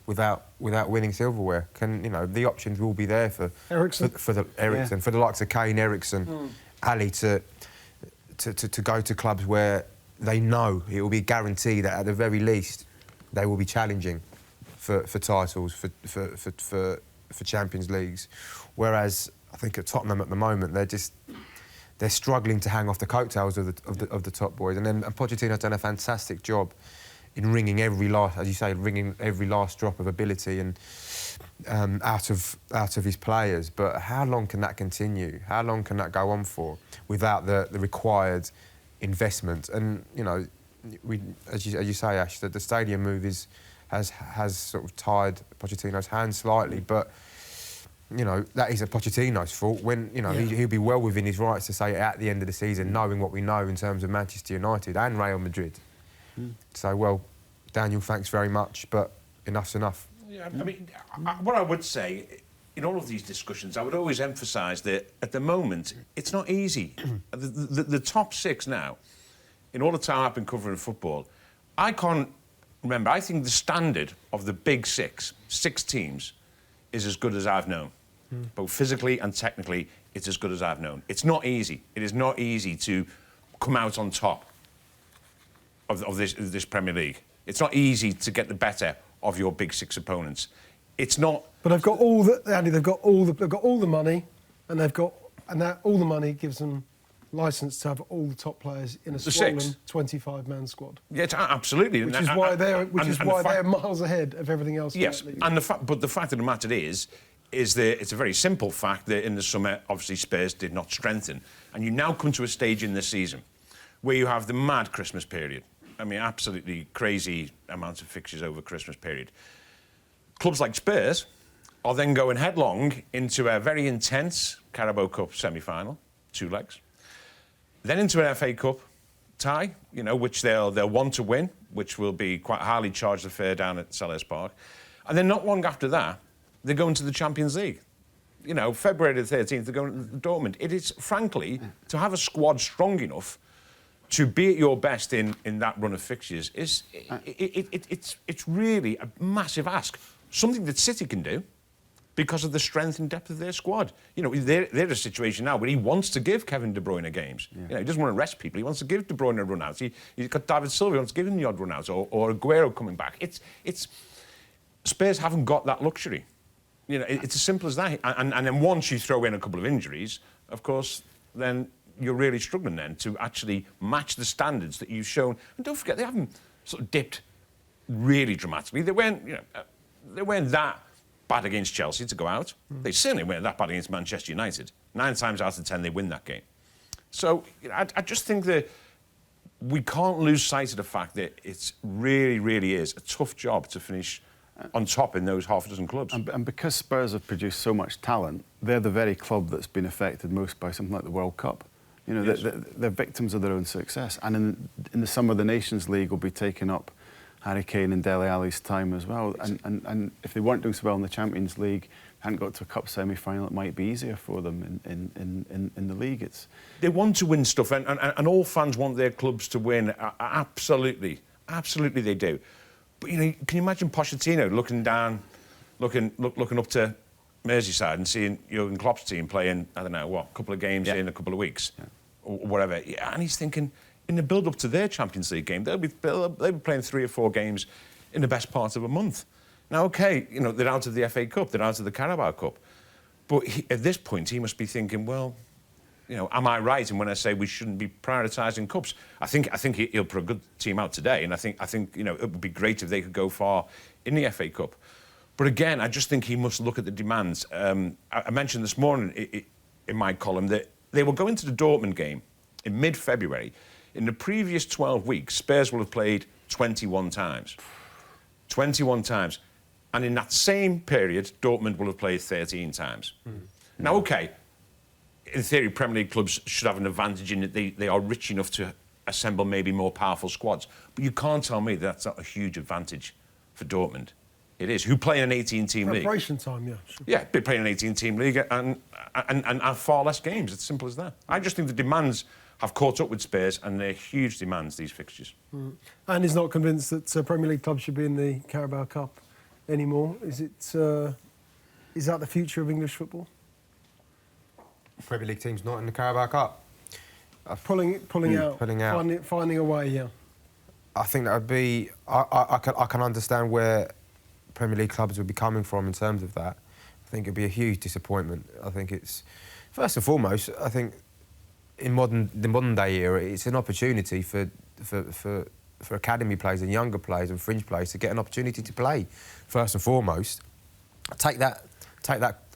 without winning silverware? The options will be there for Eriksen, for the likes of Kane, Eriksen, Ali to go to clubs where they know it will be guaranteed that at the very least they will be challenging for titles, for Champions Leagues. Whereas I think at Tottenham at the moment they're struggling to hang off the coattails of the top boys. And Pochettino's done a fantastic job in wringing every last drop of ability and out of his players. But how long can that continue? How long can that go on for without the required investment? And as you say, Ash, that the stadium move has sort of tied Pochettino's hands slightly, but that isn't Pochettino's fault. When he'll be well within his rights to say at the end of the season, knowing what we know in terms of Manchester United and Real Madrid. So, well, Daniel, thanks very much, but enough's enough. Yeah, I mean, what I would say in all of these discussions, I would always emphasise that at the moment it's not easy. The top six now, in all the time I've been covering football, I can't remember. I think the standard of the big six teams, is as good as I've known. Both physically and technically, it's as good as I've known. It's not easy. It is not easy to come out on top of this Premier League. It's not easy to get the better of your big six opponents. It's not. But they've got all the money, and all the money gives them licence to have all the top players in a swollen 25-man squad. Yeah, absolutely. Which is why they're miles ahead of everything else. Yes, but the fact of the matter is that it's a very simple fact that in the summer, obviously, Spurs did not strengthen. And you now come to a stage in this season where you have the mad Christmas period. I mean, absolutely crazy amounts of fixtures over Christmas period. Clubs like Spurs are then going headlong into a very intense Carabao Cup semi-final, 2 legs. Then into an FA Cup tie, which they'll want to win, which will be quite a highly charged affair down at Selhurst Park. And then not long after that, they're going to the Champions League. February the 13th, they're going to Dortmund. It is, frankly, to have a squad strong enough to be at your best in that run of fixtures it's really a massive ask. Something that City can do because of the strength and depth of their squad. They're in a situation now where he wants to give Kevin De Bruyne games. Yeah. He doesn't want to rest people. He wants to give De Bruyne a run out. He's got David Silva. He wants to give him the odd run out, or Aguero coming back. It's Spurs haven't got that luxury. It's as simple as that. And then once you throw in a couple of injuries, of course, then you're really struggling then to actually match the standards that you've shown. And don't forget, they haven't sort of dipped really dramatically. They weren't that bad against Chelsea to go out. They certainly weren't that bad against Manchester United. 9 times out of 10, they win that game. So I just think that we can't lose sight of the fact that it's really, really is a tough job to finish on top in those half a dozen clubs. And because Spurs have produced so much talent, they're the very club that's been affected most by something like the World Cup. You know, Yes. they're victims of their own success. And in the summer, the Nations League will be taking up Harry Kane and Dele Alli's time as well. And if they weren't doing so well in the Champions League, hadn't got to a cup semi-final, it might be easier for them in the league. They want to win stuff, and all fans want their clubs to win. Absolutely, absolutely, they do. But you know, can you imagine Pochettino looking down, looking up to Merseyside and seeing Jurgen Klopp's team playing, I don't know what, a couple of games in a couple of weeks, or whatever, and he's thinking in the build-up to their Champions League game, they'll be playing 3 or 4 games in the best part of a month. Now, OK, you know, they're out of the FA Cup, they're out of the Carabao Cup. But at this point, he must be thinking, well, you know, am I right? And when I say we shouldn't be prioritising cups, I think he'll put a good team out today. And I think you know, it would be great if they could go far in the FA Cup. But again, I just think he must look at the demands. I mentioned this morning in my column that they will go into the Dortmund game in mid-February. In the previous 12 weeks, Spurs will have played 21 times. 21 times. And in that same period, Dortmund will have played 13 times. Now, OK, in theory, Premier League clubs should have an advantage in that they are rich enough to assemble maybe more powerful squads. But you can't tell me that's not a huge advantage for Dortmund. It is. Who play in an 18-team league? Preparation time, yeah. Sure. Yeah, they play in an 18-team league and have far less games. It's simple as that. I just think the demands have caught up with Spurs, and they're huge demands, these fixtures. And he's not convinced that Premier League clubs should be in the Carabao Cup anymore. Is that the future of English football? Premier League teams not in the Carabao Cup. Pulling out. Finding a way, yeah. I think that would be... I can understand where Premier League clubs would be coming from in terms of that. I think it'd be a huge disappointment. I think it's... First and foremost, I think in the modern day era, it's an opportunity for academy players and younger players and fringe players to get an opportunity to play. First and foremost, take that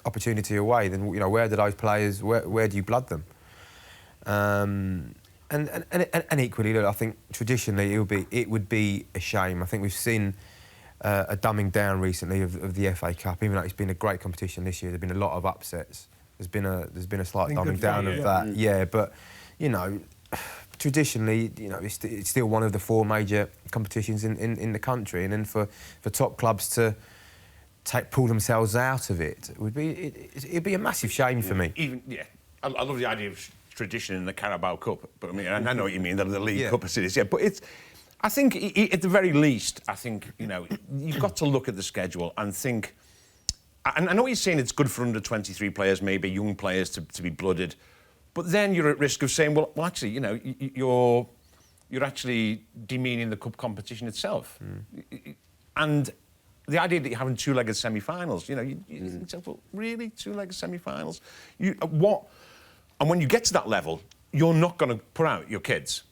opportunity away, then you know, where do those players? Where do you blood them? And equally, look, I think traditionally it would be a shame. I think we've seen a dumbing down recently of the FA Cup, even though it's been a great competition this year. There's been a lot of upsets. There's been a slight dumbing down of that. Yeah, but you know, traditionally, you know, it's still one of the 4 major competitions in the country, and then for top clubs to pull themselves out of it'd be a massive shame for me. I love the idea of tradition in the Carabao Cup, but I mean, I know what you mean, the League Cup as it is. Yeah, but I think at the very least, I think, you know, you've got to look at the schedule and think. And I know what you're saying, it's good for under 23 players, maybe young players to be blooded, but then you're at risk of saying, well actually, you know, you're actually demeaning the cup competition itself. And the idea that you're having 2-legged semi-finals, you know, you say, well, really, 2-legged semi-finals? What? And when you get to that level, you're not going to put out your kids.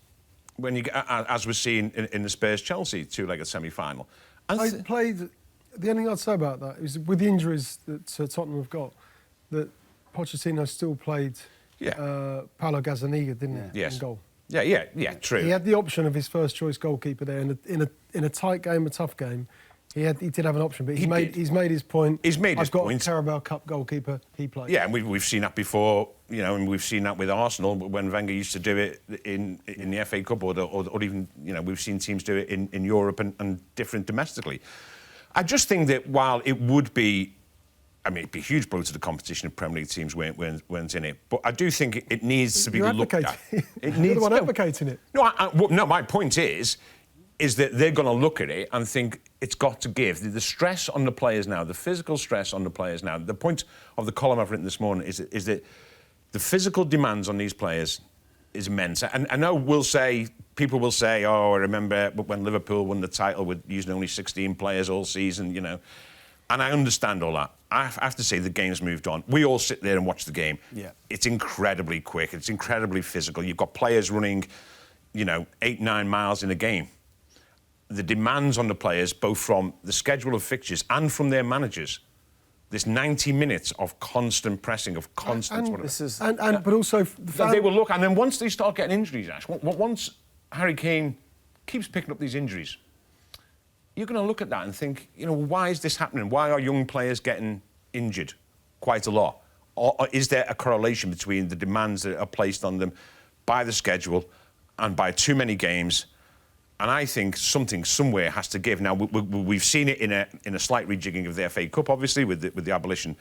When you get, as we're seeing in the Spurs-Chelsea 2-legged semi-final. I played. The only thing I'd say about that is, with the injuries that Tottenham have got, that Pochettino still played Paulo Gazzaniga, didn't he? Yes. In goal. Yeah, true. He had the option of his first choice goalkeeper there in a tight game, a tough game. He did have an option, but he's made his point. He's made his point. I've got a Carabao Cup goalkeeper. He played. Yeah, and we've seen that before, you know, and we've seen that with Arsenal when Wenger used to do it in the FA Cup, or even, you know, we've seen teams do it in Europe and different domestically. I just think that while it would be, I mean, it'd be a huge blow to the competition if Premier League teams weren't in it, but I do think it needs to be looked at. You're the one advocating it. No, my point is that they're going to look at it and think it's got to give. The stress on the players now, the physical stress on the players now. The point of the column I've written this morning is that the physical demands on these players is immense. And I know people will say, oh, I remember when Liverpool won the title with using only 16 players all season, you know. And I understand all that. I have to say the game's moved on. We all sit there and watch the game. Yeah. It's incredibly quick. It's incredibly physical. You've got players running, you know, 8-9 miles in a game. The demands on the players, both from the schedule of fixtures and from their managers, This 90 minutes of constant pressing, of constant... But also... They will look, and then once they start getting injuries, Ash, once Harry Kane keeps picking up these injuries, you're going to look at that and think, why is this happening? Why are young players getting injured quite a lot? Or is there a correlation between the demands that are placed on them by the schedule and by too many games? And I think something somewhere has to give. Now, we've seen it in a slight rejigging of the FA Cup, obviously, with the abolition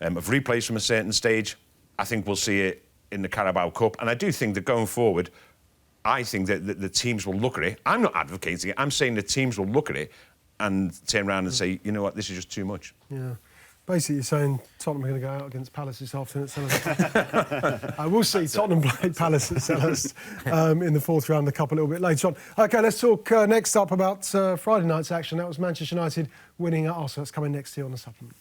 of replays from a certain stage. I think we'll see it in the Carabao Cup. And I do think that going forward, I think that the teams will look at it. I'm not advocating it. I'm saying the teams will look at it and turn around and say, you know what, this is just too much. Yeah. Basically, you're saying Tottenham are going to go out against Palace this afternoon at Selhurst. I will see Tottenham play Palace at Selhurst in the fourth round, the cup a little bit later on. OK, let's talk next up about Friday night's action. That was Manchester United winning at Arsenal. That's coming next year on the supplement.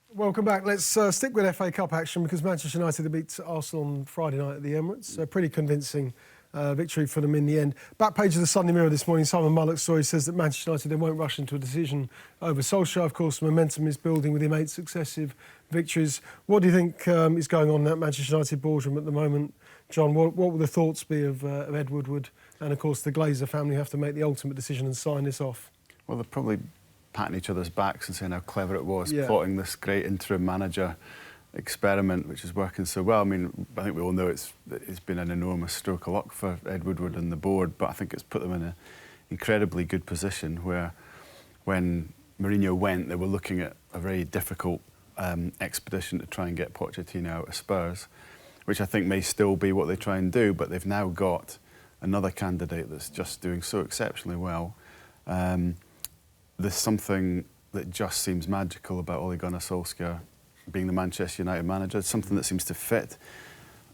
Welcome back. Let's stick with FA Cup action because Manchester United beat Arsenal on Friday night at the Emirates. A pretty convincing victory for them in the end. Back page of the Sunday Mirror this morning, Simon Mullock's story says that Manchester United, they won't rush into a decision over Solskjaer. Of course, momentum is building with him 8 successive victories. What do you think is going on at Manchester United boardroom at the moment, John? What will the thoughts be of Ed Woodward and, of course, the Glazer family have to make the ultimate decision and sign this off? Well, they're probably patting each other's backs and saying how clever it was, plotting this great interim manager experiment, which is working so well. I mean, I think we all know it's been an enormous stroke of luck for Ed Woodward and the board, but I think it's put them in an incredibly good position where, when Mourinho went, they were looking at a very difficult expedition to try and get Pochettino out of Spurs, which I think may still be what they try and do, but they've now got another candidate that's just doing so exceptionally well. There's something that just seems magical about Ole Gunnar Solskjaer being the Manchester United manager. It's something that seems to fit.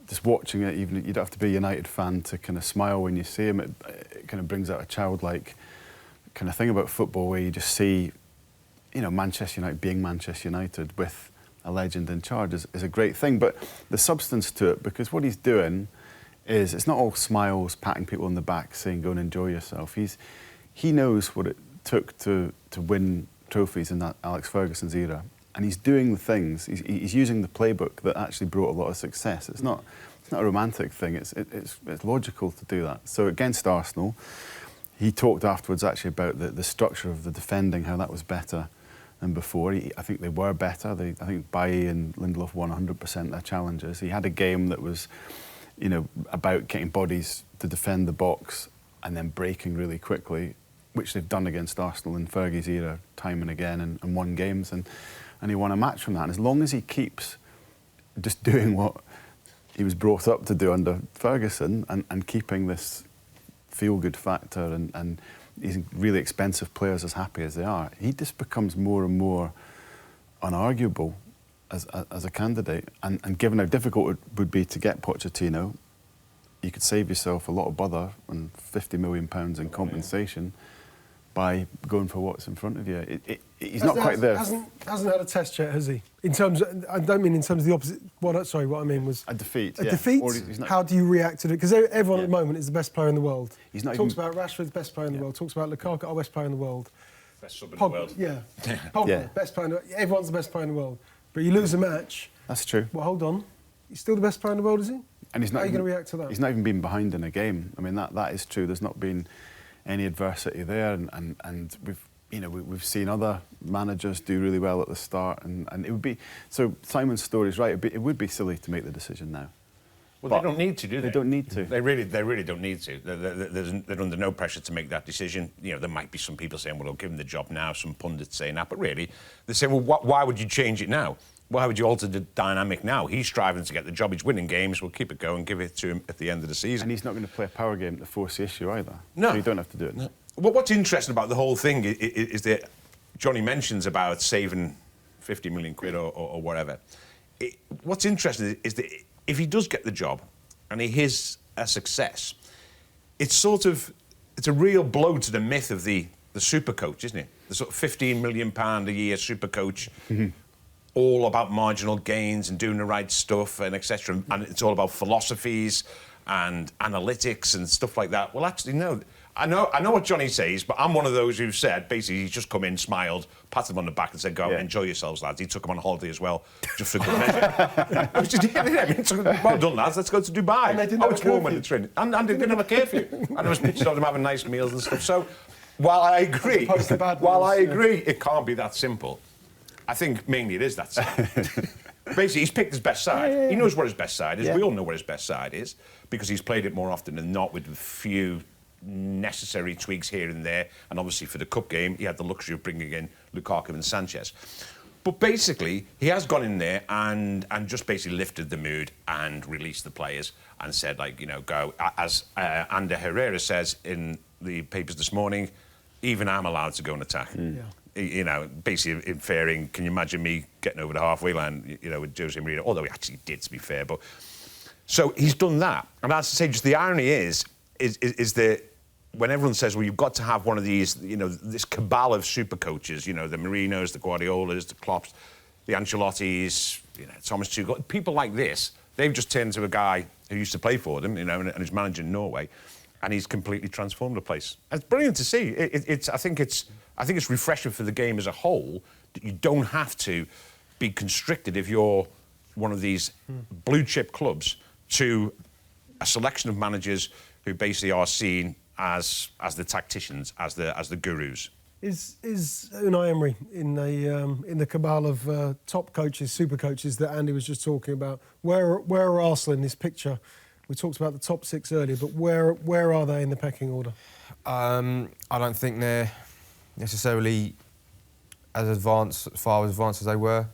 Just watching it, even you don't have to be a United fan to kind of smile when you see him. It kind of brings out a childlike kind of thing about football where you just see, Manchester United being Manchester United with a legend in charge is a great thing. But the substance to it, because what he's doing is, it's not all smiles, patting people on the back, saying go and enjoy yourself. He knows what it took to win trophies in that Alex Ferguson's era, and he's doing the things. He's using the playbook that actually brought a lot of success. It's not a romantic thing. It's logical to do that. So against Arsenal, he talked afterwards actually about the structure of the defending, how that was better than before. I think they were better. I think Bailly and Lindelof won 100% their challenges. He had a game that was, about getting bodies to defend the box and then breaking really quickly, which they've done against Arsenal in Fergie's era time and again and won games, and he won a match from that. And as long as he keeps just doing what he was brought up to do under Ferguson and keeping this feel-good factor and these really expensive players as happy as they are, he just becomes more and more unarguable as a candidate. And given how difficult it would be to get Pochettino, you could save yourself a lot of bother and £50 million in compensation by going for what's in front of you. He's not quite there. Hasn't had a test yet, has he? In terms of, I don't mean in terms of the opposite. What I mean was a defeat. A defeat. How do you react to it? Because everyone at the moment is the best player in the world. He's not talks about Rashford's best player in the world. Talks about Lukaku, our best player in the world. Best sub in the world. Yeah. Pogba, best player in the world. Everyone's the best player in the world. But you lose a match. That's true. Well, hold on. He's still the best player in the world, is he? And how are you going to react to that? He's not even been behind in a game. I mean, that is true. There's not been any adversity there, and we've seen other managers do really well at the start, and it would be, so Simon's story's right. It would be silly to make the decision now. Well, but they don't need to, do they? They don't need to. They really don't need to. They're under no pressure to make that decision. There might be some people saying, well, I'll give him the job now, some pundits saying that, but really, they say, well, why would you change it now? Why would you alter the dynamic now? He's striving to get the job. He's winning games. We'll keep it going, give it to him at the end of the season. And he's not going to play a power game to force the issue either. No. So you don't have to do it. No. Well, what's interesting about the whole thing is that Johnny mentions about saving 50 million quid or whatever. What's interesting is that if he does get the job and he is a success, it's a real blow to the myth of the super coach, isn't it? The sort of £15 million a year super coach. Mm-hmm. All about marginal gains and doing the right stuff and etc. And it's all about philosophies and analytics and stuff like that. Well, actually, no. I know what Johnny says, but I'm one of those who've said, basically, he's just come in, smiled, patted them on the back and said, go and enjoy yourselves, lads. He took them on holiday as well, just for good measure. I was just, well done, lads, let's go to Dubai. And they didn't have it's a warm when the train. And they didn't have a curfew. And there was pictures of them having nice meals and stuff. So, while I agree, it can't be that simple, I think mainly it is that simple. Basically, he's picked his best side. Yeah. He knows what his best side is. We all know what his best side is because he's played it more often than not with a few necessary tweaks here and there. And obviously for the cup game, he had the luxury of bringing in Lukaku and Sanchez. But basically, he has gone in there and just basically lifted the mood and released the players and said, like, you know, go. As Ander Herrera says in the papers this morning, even I'm allowed to go and attack. You know, basically inferring, can you imagine me getting over the halfway line, you know, with Jose Mourinho? Although he actually did, to be fair. But so he's done that. And as I say, just the irony is that when everyone says, well, you've got to have one of these, you know, this cabal of super coaches, you know, the Mourinhos, the Guardiolas, the Klopps, the Ancelottis, you know, Thomas Tuchel, people like this, they've just turned to a guy who used to play for them, you know, and is managing Norway, and he's completely transformed the place. And it's brilliant to see. I think it's refreshing for the game as a whole that you don't have to be constricted if you're one of these blue chip clubs to a selection of managers who basically are seen as the tacticians, as the gurus. Is Unai Emery in the cabal of top coaches, super coaches that Andy was just talking about? Where are Arsenal in this picture? We talked about the top 6 earlier, but where are they in the pecking order? I don't think they're necessarily as far advanced as they were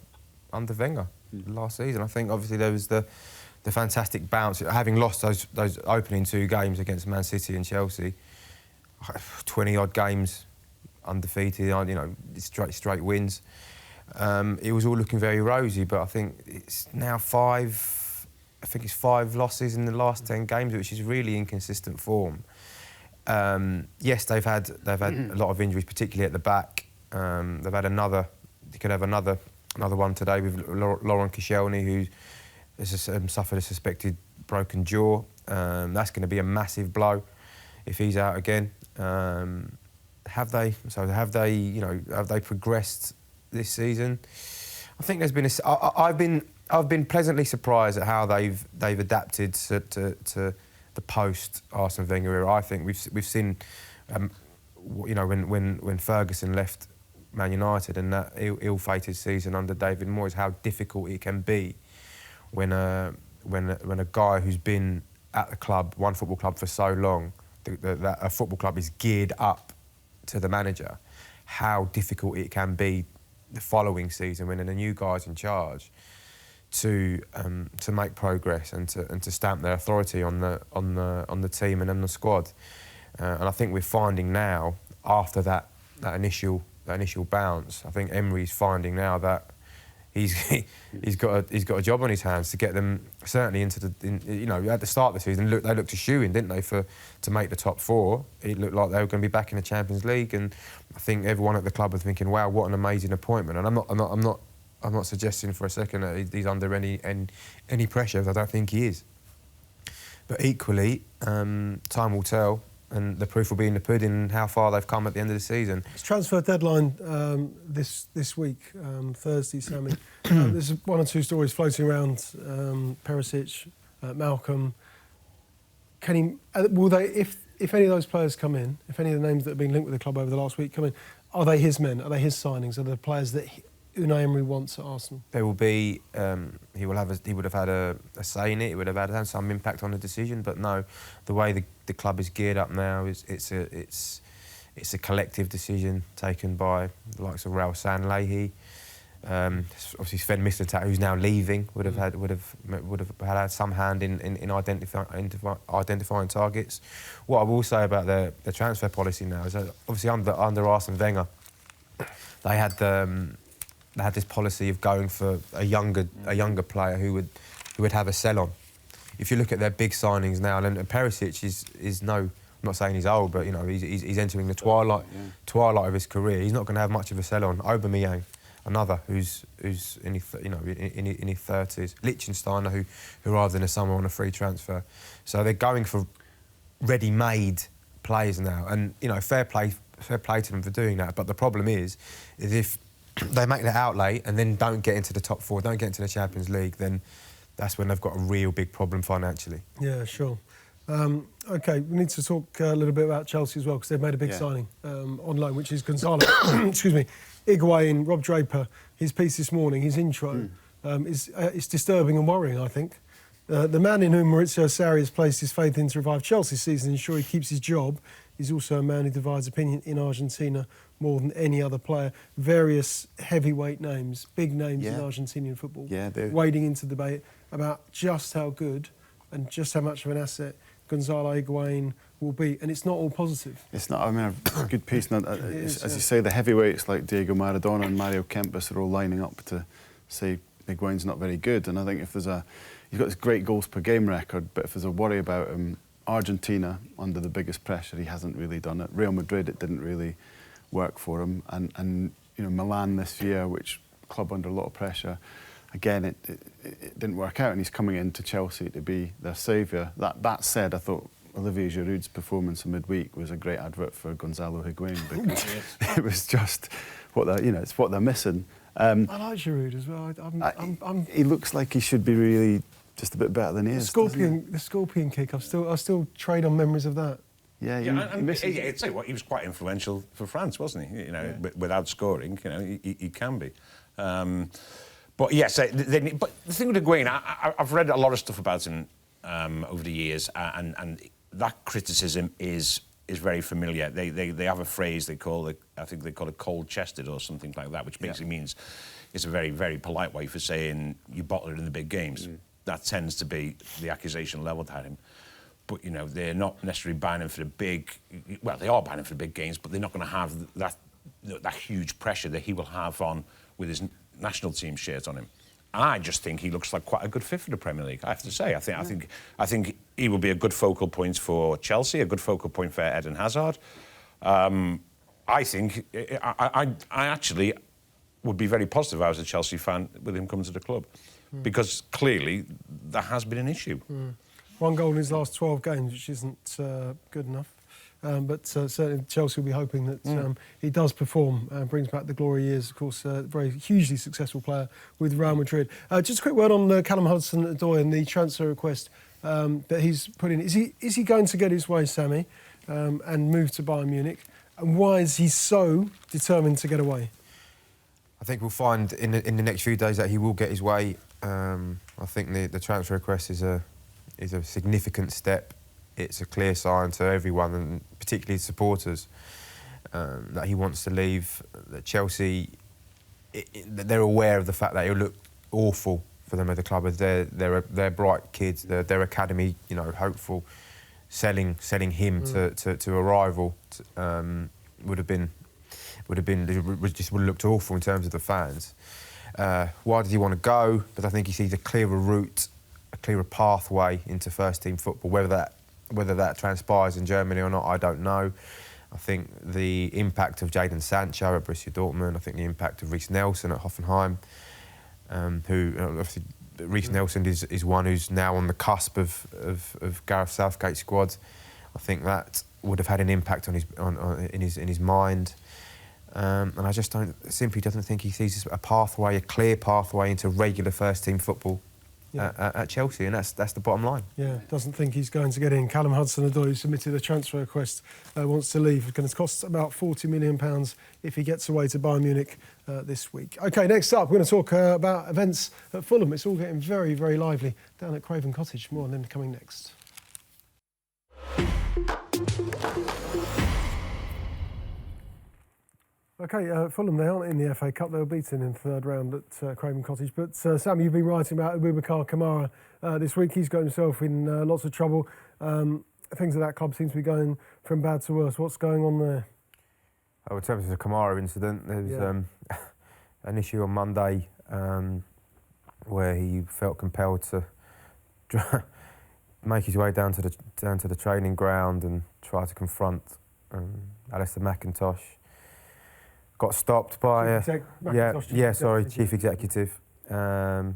under Wenger last season. I think obviously there was the fantastic bounce, having lost those opening 2 games against Man City and Chelsea, 20-odd games undefeated, you know, straight wins. It was all looking very rosy, but I think it's now 5 losses in the last 10 games, which is really inconsistent form. Yes, they've had a lot of injuries, particularly at the back. They've had they could have another one today with Laurent Koscielny, who has suffered a suspected broken jaw. That's going to be a massive blow if he's out again. Have they progressed this season? I think there's been I've been pleasantly surprised at how they've adapted to the post Arsene Wenger era. I think we've seen, you know, when Ferguson left Man United and that ill-fated season under David Moyes, how difficult it can be when a guy who's been at the club, one football club for so long, that a football club is geared up to the manager, how difficult it can be the following season when a new guy's in charge to make progress and to stamp their authority on the team and on the squad. And I think we're finding now, after that initial bounce, I think Emery's finding now that he's got a job on his hands to get them certainly into you know, at the start of the season they looked a shoe-in, didn't they, to make the top 4. It looked like they were going to be back in the Champions League, and I think everyone at the club was thinking, wow, what an amazing appointment. And I'm not suggesting for a second that he's under any pressure. I don't think he is. But equally, time will tell, and the proof will be in the pudding and how far they've come at the end of the season. It's transfer deadline this week, Thursday, Sami. There's 1 or 2 stories floating around. Perisic, Malcolm. Will they, if any of those players come in, if any of the names that have been linked with the club over the last week come in, are they his men? Are they his signings? Are they the players that Unai Emery wants at Arsenal? There will be. He would have had a say in it. It would have had some impact on the decision. But no, the way the club is geared up now is it's a collective decision taken by the likes of Raul Sanllehi. Obviously, Sven Mislintat, who's now leaving, would have had some hand in identifying targets. What I will say about the transfer policy now is that obviously under Arsene Wenger, they had this policy of going for a younger player who would have a sell-on. If you look at their big signings now, and Perisic is no, I'm not saying he's old, but you know he's entering the twilight of his career. He's not going to have much of a sell-on. Aubameyang, another who's in his 30s. Lichtsteiner, who rather than a summer on a free transfer. So they're going for ready-made players now, and fair play to them for doing that. But the problem is if they make that outlay and then don't get into the top 4, don't get into the Champions League, then that's when they've got a real big problem financially. Yeah, sure. OK, we need to talk a little bit about Chelsea as well, because they've made a big signing on loan, which is Gonzalo, excuse me, Higuain, Rob Draper. His piece this morning, his intro, is disturbing and worrying, I think. The man in whom Mauricio Sarri has placed his faith in to revive Chelsea's season and ensure he keeps his job is also a man who divides opinion in Argentina more than any other player. Various heavyweight names, big names in Argentinian football, wading into debate about just how good and just how much of an asset Gonzalo Higuain will be. And it's not all positive. It's not, I mean, a good piece. As you say, the heavyweights like Diego Maradona and Mario Kempes are all lining up to say Higuain's not very good. And I think if there's he's got this great goals per game record, but if there's a worry about him, Argentina, under the biggest pressure, he hasn't really done it. Real Madrid, it didn't really work for him. And Milan this year, which club under a lot of pressure, again, it didn't work out, and he's coming into Chelsea to be their saviour. That said, I thought Olivier Giroud's performance in midweek was a great advert for Gonzalo Higuain, because it was just it's what they're missing. I like Giroud as well. He looks like he should be really just a bit better than he is. The scorpion kick. I still trade on memories of that. Yeah, I'd say he was quite influential for France, wasn't he? Without scoring, he can be. But yes, but the thing with Higuain, I've read a lot of stuff about him over the years, and that criticism is very familiar. They have a phrase they call it, I think they call it cold-chested or something like that, which basically means it's a very, very polite way for saying you bottle it in the big games. That tends to be the accusation levelled at him. But, they're not necessarily buying him for the big... Well, they are buying him for the big games, but they're not going to have that huge pressure that he will have on with his national team shirt on him. And I just think he looks like quite a good fit for the Premier League, I have to say. I think he will be a good focal point for Chelsea, a good focal point for Eden Hazard. I think... I actually would be very positive if I was a Chelsea fan with him coming to the club. Because clearly there has been an issue. 1 goal in his last 12 games, which isn't good enough. But certainly Chelsea will be hoping that he does perform and brings back the glory years. Of course, a very hugely successful player with Real Madrid. Just a quick word on Callum Hudson-Odoi and the transfer request that he's put in. Is he going to get his way, Sami, and move to Bayern Munich? And why is he so determined to get away? I think we'll find in the next few days that he will get his way. I think the transfer request is a significant step. It's a clear sign to everyone, and particularly supporters, that he wants to leave. That Chelsea, they're aware of the fact that it'll look awful for them at the club. As they're bright kids, their academy, hopeful. Selling him to a rival would have looked awful in terms of the fans. Why did he want to go? But I think he sees a clearer route, a clearer pathway into first-team football. Whether that transpires in Germany or not, I don't know. I think the impact of Jadon Sancho at Borussia Dortmund, I think the impact of Reiss Nelson at Hoffenheim, who obviously Reiss Nelson is one who's now on the cusp of Gareth Southgate's squad. I think that would have had an impact on his mind. And I just simply doesn't think he sees a clear pathway into regular first-team football at Chelsea, and that's the bottom line. Yeah, doesn't think he's going to get in. Callum Hudson-Odoi, who submitted a transfer request, wants to leave. It's going to cost about £40 million if he gets away to Bayern Munich this week. OK, next up, we're going to talk about events at Fulham. It's all getting very, very lively down at Craven Cottage. More on them coming next. OK, Fulham, they aren't in the FA Cup. They were beaten in the third round at Craven Cottage. But, Sami, you've been writing about Abubakar Kamara this week. He's got himself in lots of trouble. Things at that club seem to be going from bad to worse. What's going on there? In terms of the Kamara incident, there was an issue on Monday where he felt compelled to make his way down to the training ground and try to confront Alistair McIntosh. Got stopped by chief executive. He was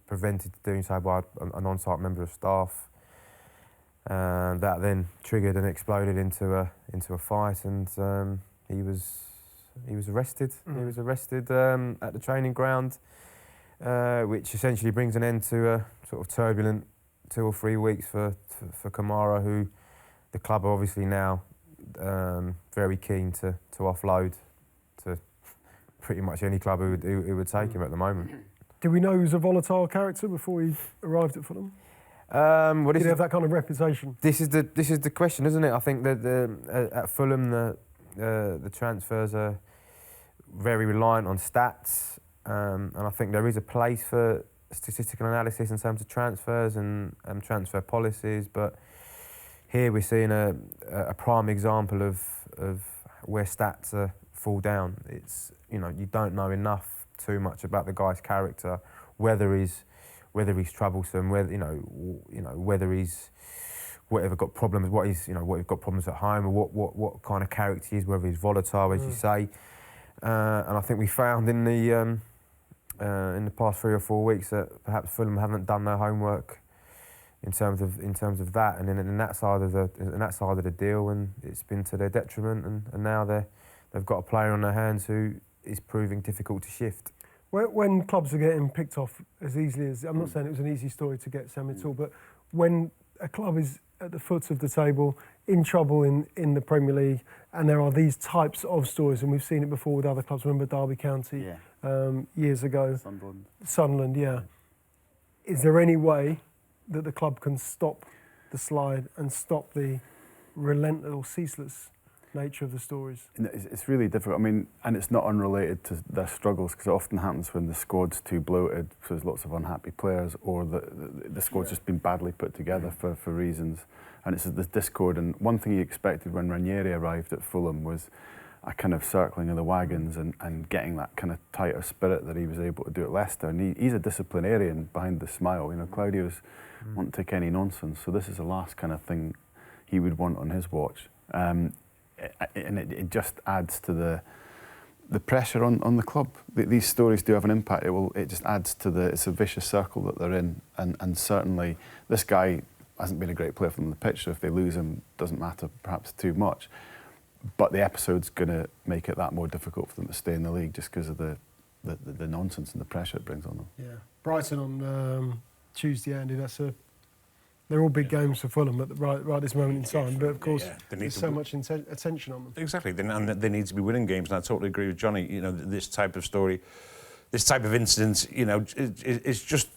prevented doing so by an on-site member of staff. That then triggered and exploded into a fight, and he was arrested. He was arrested at the training ground, which essentially brings an end to a sort of turbulent 2 or 3 weeks for Kamara, who the club are obviously now very keen to offload to pretty much any club who would take him at the moment. Did we know he was a volatile character before he arrived at Fulham? Well, Did he have that kind of reputation? This is the question, isn't it? I think that at Fulham the transfers are very reliant on stats, and I think there is a place for statistical analysis in terms of transfers and transfer policies. But here we're seeing a prime example of where stats fall down. It's, you know, you don't know too much about the guy's character, whether he's troublesome, whether he's got problems, what he's got problems at home, or what kind of character he is, whether he's volatile, as you say. And I think we found in the past 3 or 4 weeks that perhaps Fulham haven't done their homework in terms of that, and in that side of the deal, and it's been to their detriment. And now they've got a player on their hands who is proving difficult to shift. When clubs are getting picked off as easily as, I'm not saying it was an easy story to get Sami at all, but when a club is at the foot of the table, in trouble in the Premier League, and there are these types of stories, and we've seen it before with other clubs. Remember Derby County years ago? Sunderland, yeah. Is there any way that the club can stop the slide and stop the relentless or ceaseless nature of the stories? It's really difficult. I mean, and it's not unrelated to their struggles, because it often happens when the squad's too bloated, so there's lots of unhappy players, or the squad's just been badly put together for reasons, and it's this discord. And one thing he expected when Ranieri arrived at Fulham was a kind of circling of the wagons and getting that kind of tighter spirit that he was able to do at Leicester. And he's a disciplinarian behind the smile. You know, Claudio's won't take any nonsense, so this is the last kind of thing he would want on his watch. And it just adds to the pressure on the club. These stories do have an impact. It just adds to it's a vicious circle that they're in. And certainly this guy hasn't been a great player for them on the pitch, so if they lose him, doesn't matter perhaps too much. But the episode's going to make it that more difficult for them to stay in the league, just because of the nonsense and the pressure it brings on them. Yeah, Brighton on Tuesday, Andy. They're all big games for Fulham at right this moment in time, but of course there's so much attention on them. Exactly, and they need to be winning games, and I totally agree with Johnny. You know, this type of story, this type of incident, you know, it's just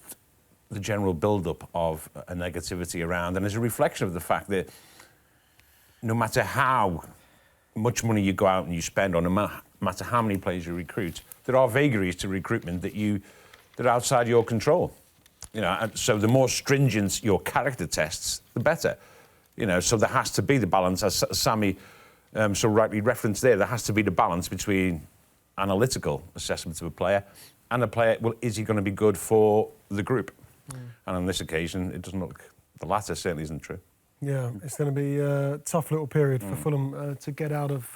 the general build-up of a negativity around, and it's a reflection of the fact that no matter how much money you go out and you spend on, no matter how many players you recruit, there are vagaries to recruitment that are outside your control. You know, and so the more stringent your character tests, the better. You know, so there has to be the balance, as Sami so rightly referenced there has to be the balance between analytical assessment of a player and a player, well, is he going to be good for the group? And on this occasion, it doesn't look, the latter certainly isn't true. Yeah, it's going to be a tough little period for Fulham to get out of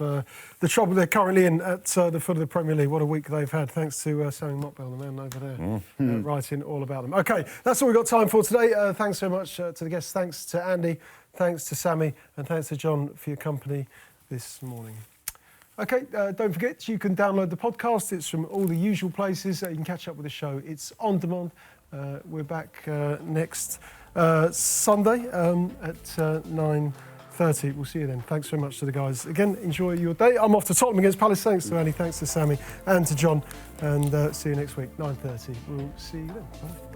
the trouble they're currently in at the foot of the Premier League. What a week they've had, thanks to Sami Mokbel, the man over there, writing all about them. OK, that's all we've got time for today. Thanks so much to the guests. Thanks to Andy, thanks to Sami, and thanks to John for your company this morning. OK, don't forget, you can download the podcast. It's from all the usual places. You can catch up with the show. It's on demand. We're back next Sunday at 9:30. We'll see you then. Thanks very much to the guys. Again, enjoy your day. I'm off to Tottenham against Palace. Thanks to Andy, thanks to Sami and to John. And see you next week, 9:30. We'll see you then. Bye.